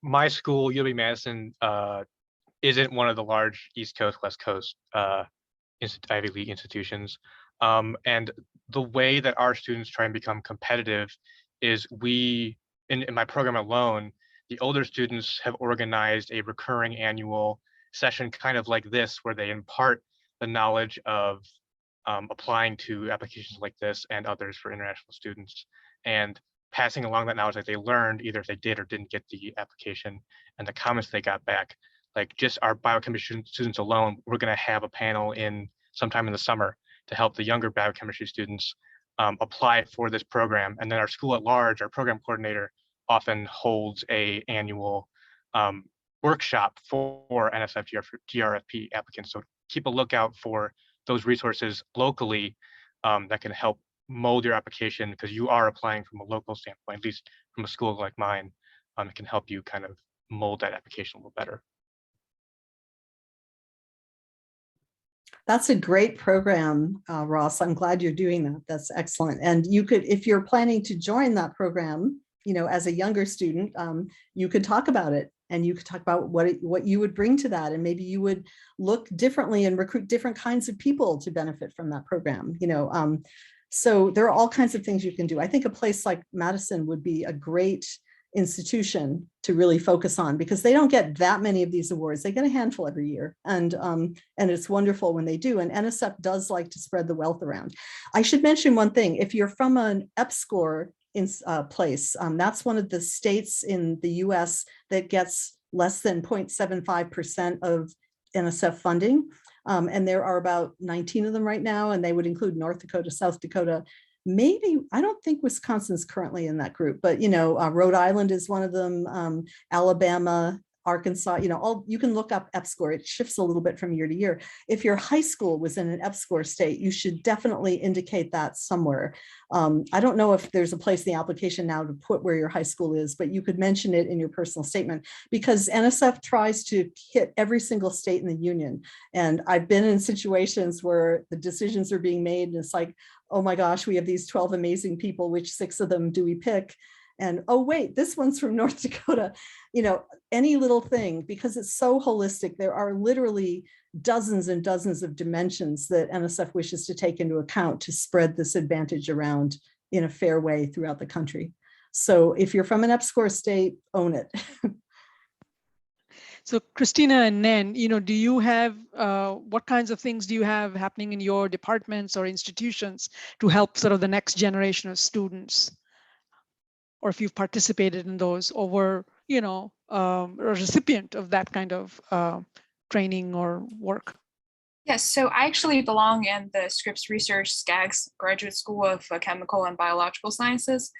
My school, UW-Madison, isn't one of the large East Coast, West Coast Ivy League institutions. And the way that our students try and become competitive is in my program alone, the older students have organized a recurring annual session kind of like this, where they impart the knowledge of applying to applications like this and others for international students, and passing along that knowledge that they learned, either if they did or didn't get the application, and the comments they got back. Like just our biochemistry students alone, we're going to have a panel in sometime in the summer to help the younger biochemistry students apply for this program. And then our school at large, our program coordinator often holds an annual workshop for NSF GRFP applicants. So keep a lookout for those resources locally that can help mold your application, because you are applying from a local standpoint, at least from a school like mine. It can help you kind of mold that application a little better. That's a great program, Ross. I'm glad you're doing that. That's excellent. And you could, if you're planning to join that program, you know, as a younger student, you could talk about it, and you could talk about what you would bring to that. And maybe you would look differently and recruit different kinds of people to benefit from that program, you know. So there are all kinds of things you can do. I think a place like Madison would be a great institution to really focus on, because they don't get that many of these awards. They get a handful every year, and it's wonderful when they do. And NSF does like to spread the wealth around. I should mention one thing: if you're from an EPSCoR place, that's one of the states in the U.S. that gets less than 0.75% of NSF funding. And there are about 19 of them right now, and they would include North Dakota, South Dakota. Maybe, I don't think Wisconsin's currently in that group, but, you know, Rhode Island is one of them, Alabama, Arkansas, you know, you can look up EPSCoR. It shifts a little bit from year to year. If your high school was in an EPSCoR state, you should definitely indicate that somewhere. I don't know if there's a place in the application now to put where your high school is, but you could mention it in your personal statement, because NSF tries to hit every single state in the union. And I've been in situations where the decisions are being made, and it's like, oh my gosh, we have these 12 amazing people, which 6 of them do we pick? And oh wait, this one's from North Dakota. You know, any little thing, because it's so holistic. There are literally dozens and dozens of dimensions that NSF wishes to take into account to spread this advantage around in a fair way throughout the country. So if you're from an EPSCoR state, own it. So Christina and Nen, do you have, what kinds of things do you have happening in your departments or institutions to help sort of the next generation of students? Or if you've participated in those or were, a recipient of that kind of training or work? Yes, so I actually belong in the Scripps Research SCAGS Graduate School of Chemical and Biological Sciences.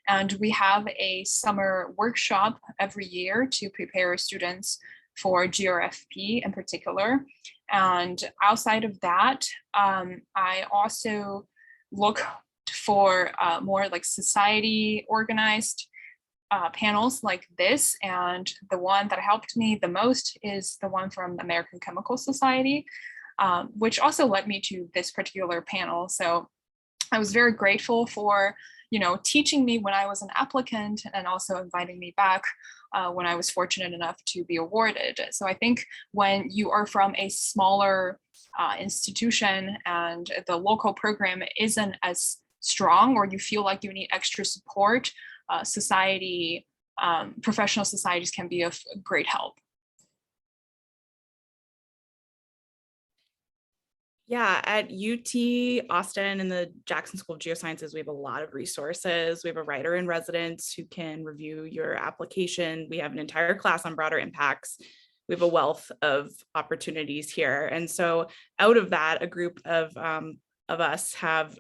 And we have a summer workshop every year to prepare students for GRFP in particular. And outside of that, I also look for more like society organized panels like this. And the one that helped me the most is the one from the American Chemical Society, which also led me to this particular panel. So I was very grateful for, teaching me when I was an applicant and also inviting me back when I was fortunate enough to be awarded. So I think when you are from a smaller institution and the local program isn't as strong, or you feel like you need extra support, professional societies can be of great help. Yeah, at UT Austin and the Jackson School of Geosciences, we have a lot of resources. We have a writer in residence who can review your application. We have an entire class on broader impacts. We have a wealth of opportunities here. And so out of that, a group of us have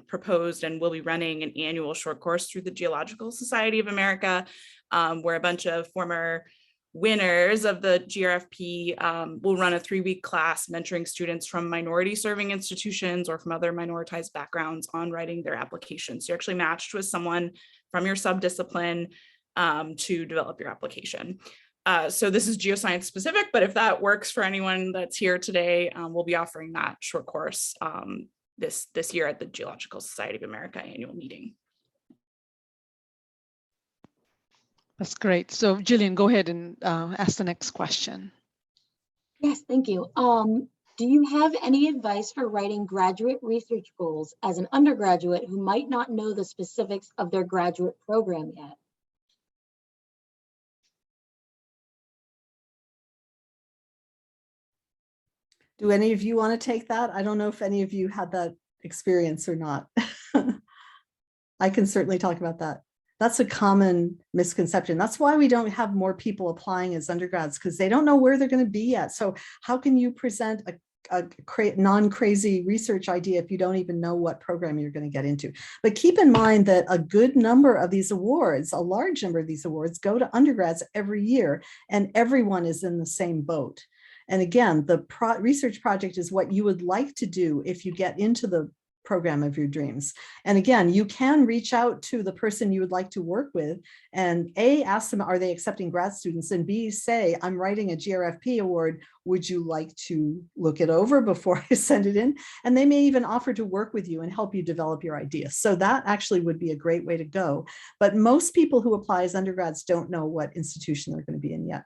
proposed and will be running an annual short course through the Geological Society of America, where a bunch of former winners of the GRFP will run a 3-week class mentoring students from minority serving institutions or from other minoritized backgrounds on writing their applications. So you're actually matched with someone from your subdiscipline to develop your application. So this is geoscience specific, but if that works for anyone that's here today, we'll be offering that short course this year at the Geological Society of America annual meeting. That's great. So Jillian, go ahead and ask the next question. Yes, thank you. Do you have any advice for writing graduate research goals as an undergraduate who might not know the specifics of their graduate program yet? Do any of you want to take that? I don't know if any of you had that experience or not. I can certainly talk about that. That's a common misconception. That's why we don't have more people applying as undergrads, because they don't know where they're going to be yet. So how can you present a non-crazy research idea if you don't even know what program you're going to get into? But keep in mind that a good number of these awards, a large number of these awards, go to undergrads every year, and everyone is in the same boat. And again, the research project is what you would like to do if you get into the program of your dreams. And again, you can reach out to the person you would like to work with and A, ask them, are they accepting grad students? And B, say, I'm writing a GRFP award. Would you like to look it over before I send it in? And they may even offer to work with you and help you develop your ideas. So that actually would be a great way to go. But most people who apply as undergrads don't know what institution they're going to be in yet.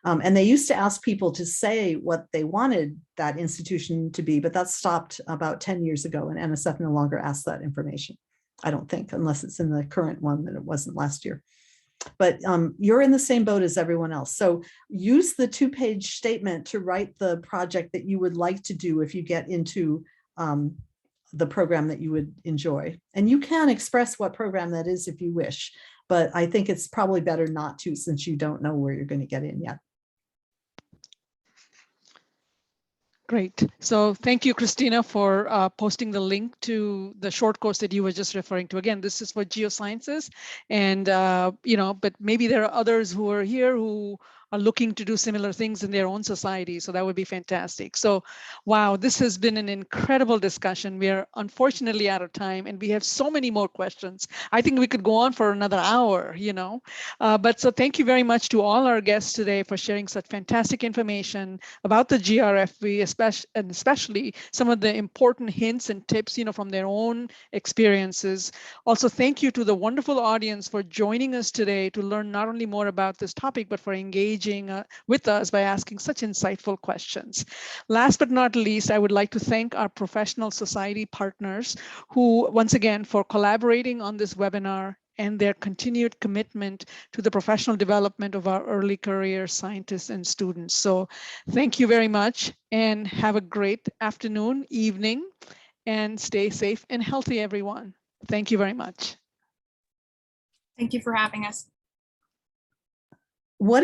And they used to ask people to say what they wanted that institution to be, but that stopped about 10 years ago, and NSF no longer asks that information, I don't think, unless it's in the current one, that it wasn't last year. But you're in the same boat as everyone else. So use the 2-page statement to write the project that you would like to do if you get into the program that you would enjoy. And you can express what program that is if you wish, but I think it's probably better not to, since you don't know where you're going to get in yet. Great. So thank you, Christina, for posting the link to the short course that you were just referring to. Again, this is for geosciences, and but maybe there are others who are here who are looking to do similar things in their own society. So that would be fantastic. So, wow, this has been an incredible discussion. We are unfortunately out of time, and we have so many more questions. I think we could go on for another hour, But so thank you very much to all our guests today for sharing such fantastic information about the GRFP, especially some of the important hints and tips, from their own experiences. Also, thank you to the wonderful audience for joining us today to learn not only more about this topic, but for engaging with us by asking such insightful questions. Last but not least, I would like to thank our professional society partners who, once again, for collaborating on this webinar and their continued commitment to the professional development of our early career scientists and students. So thank you very much and have a great afternoon, evening, and stay safe and healthy, everyone. Thank you very much. Thank you for having us.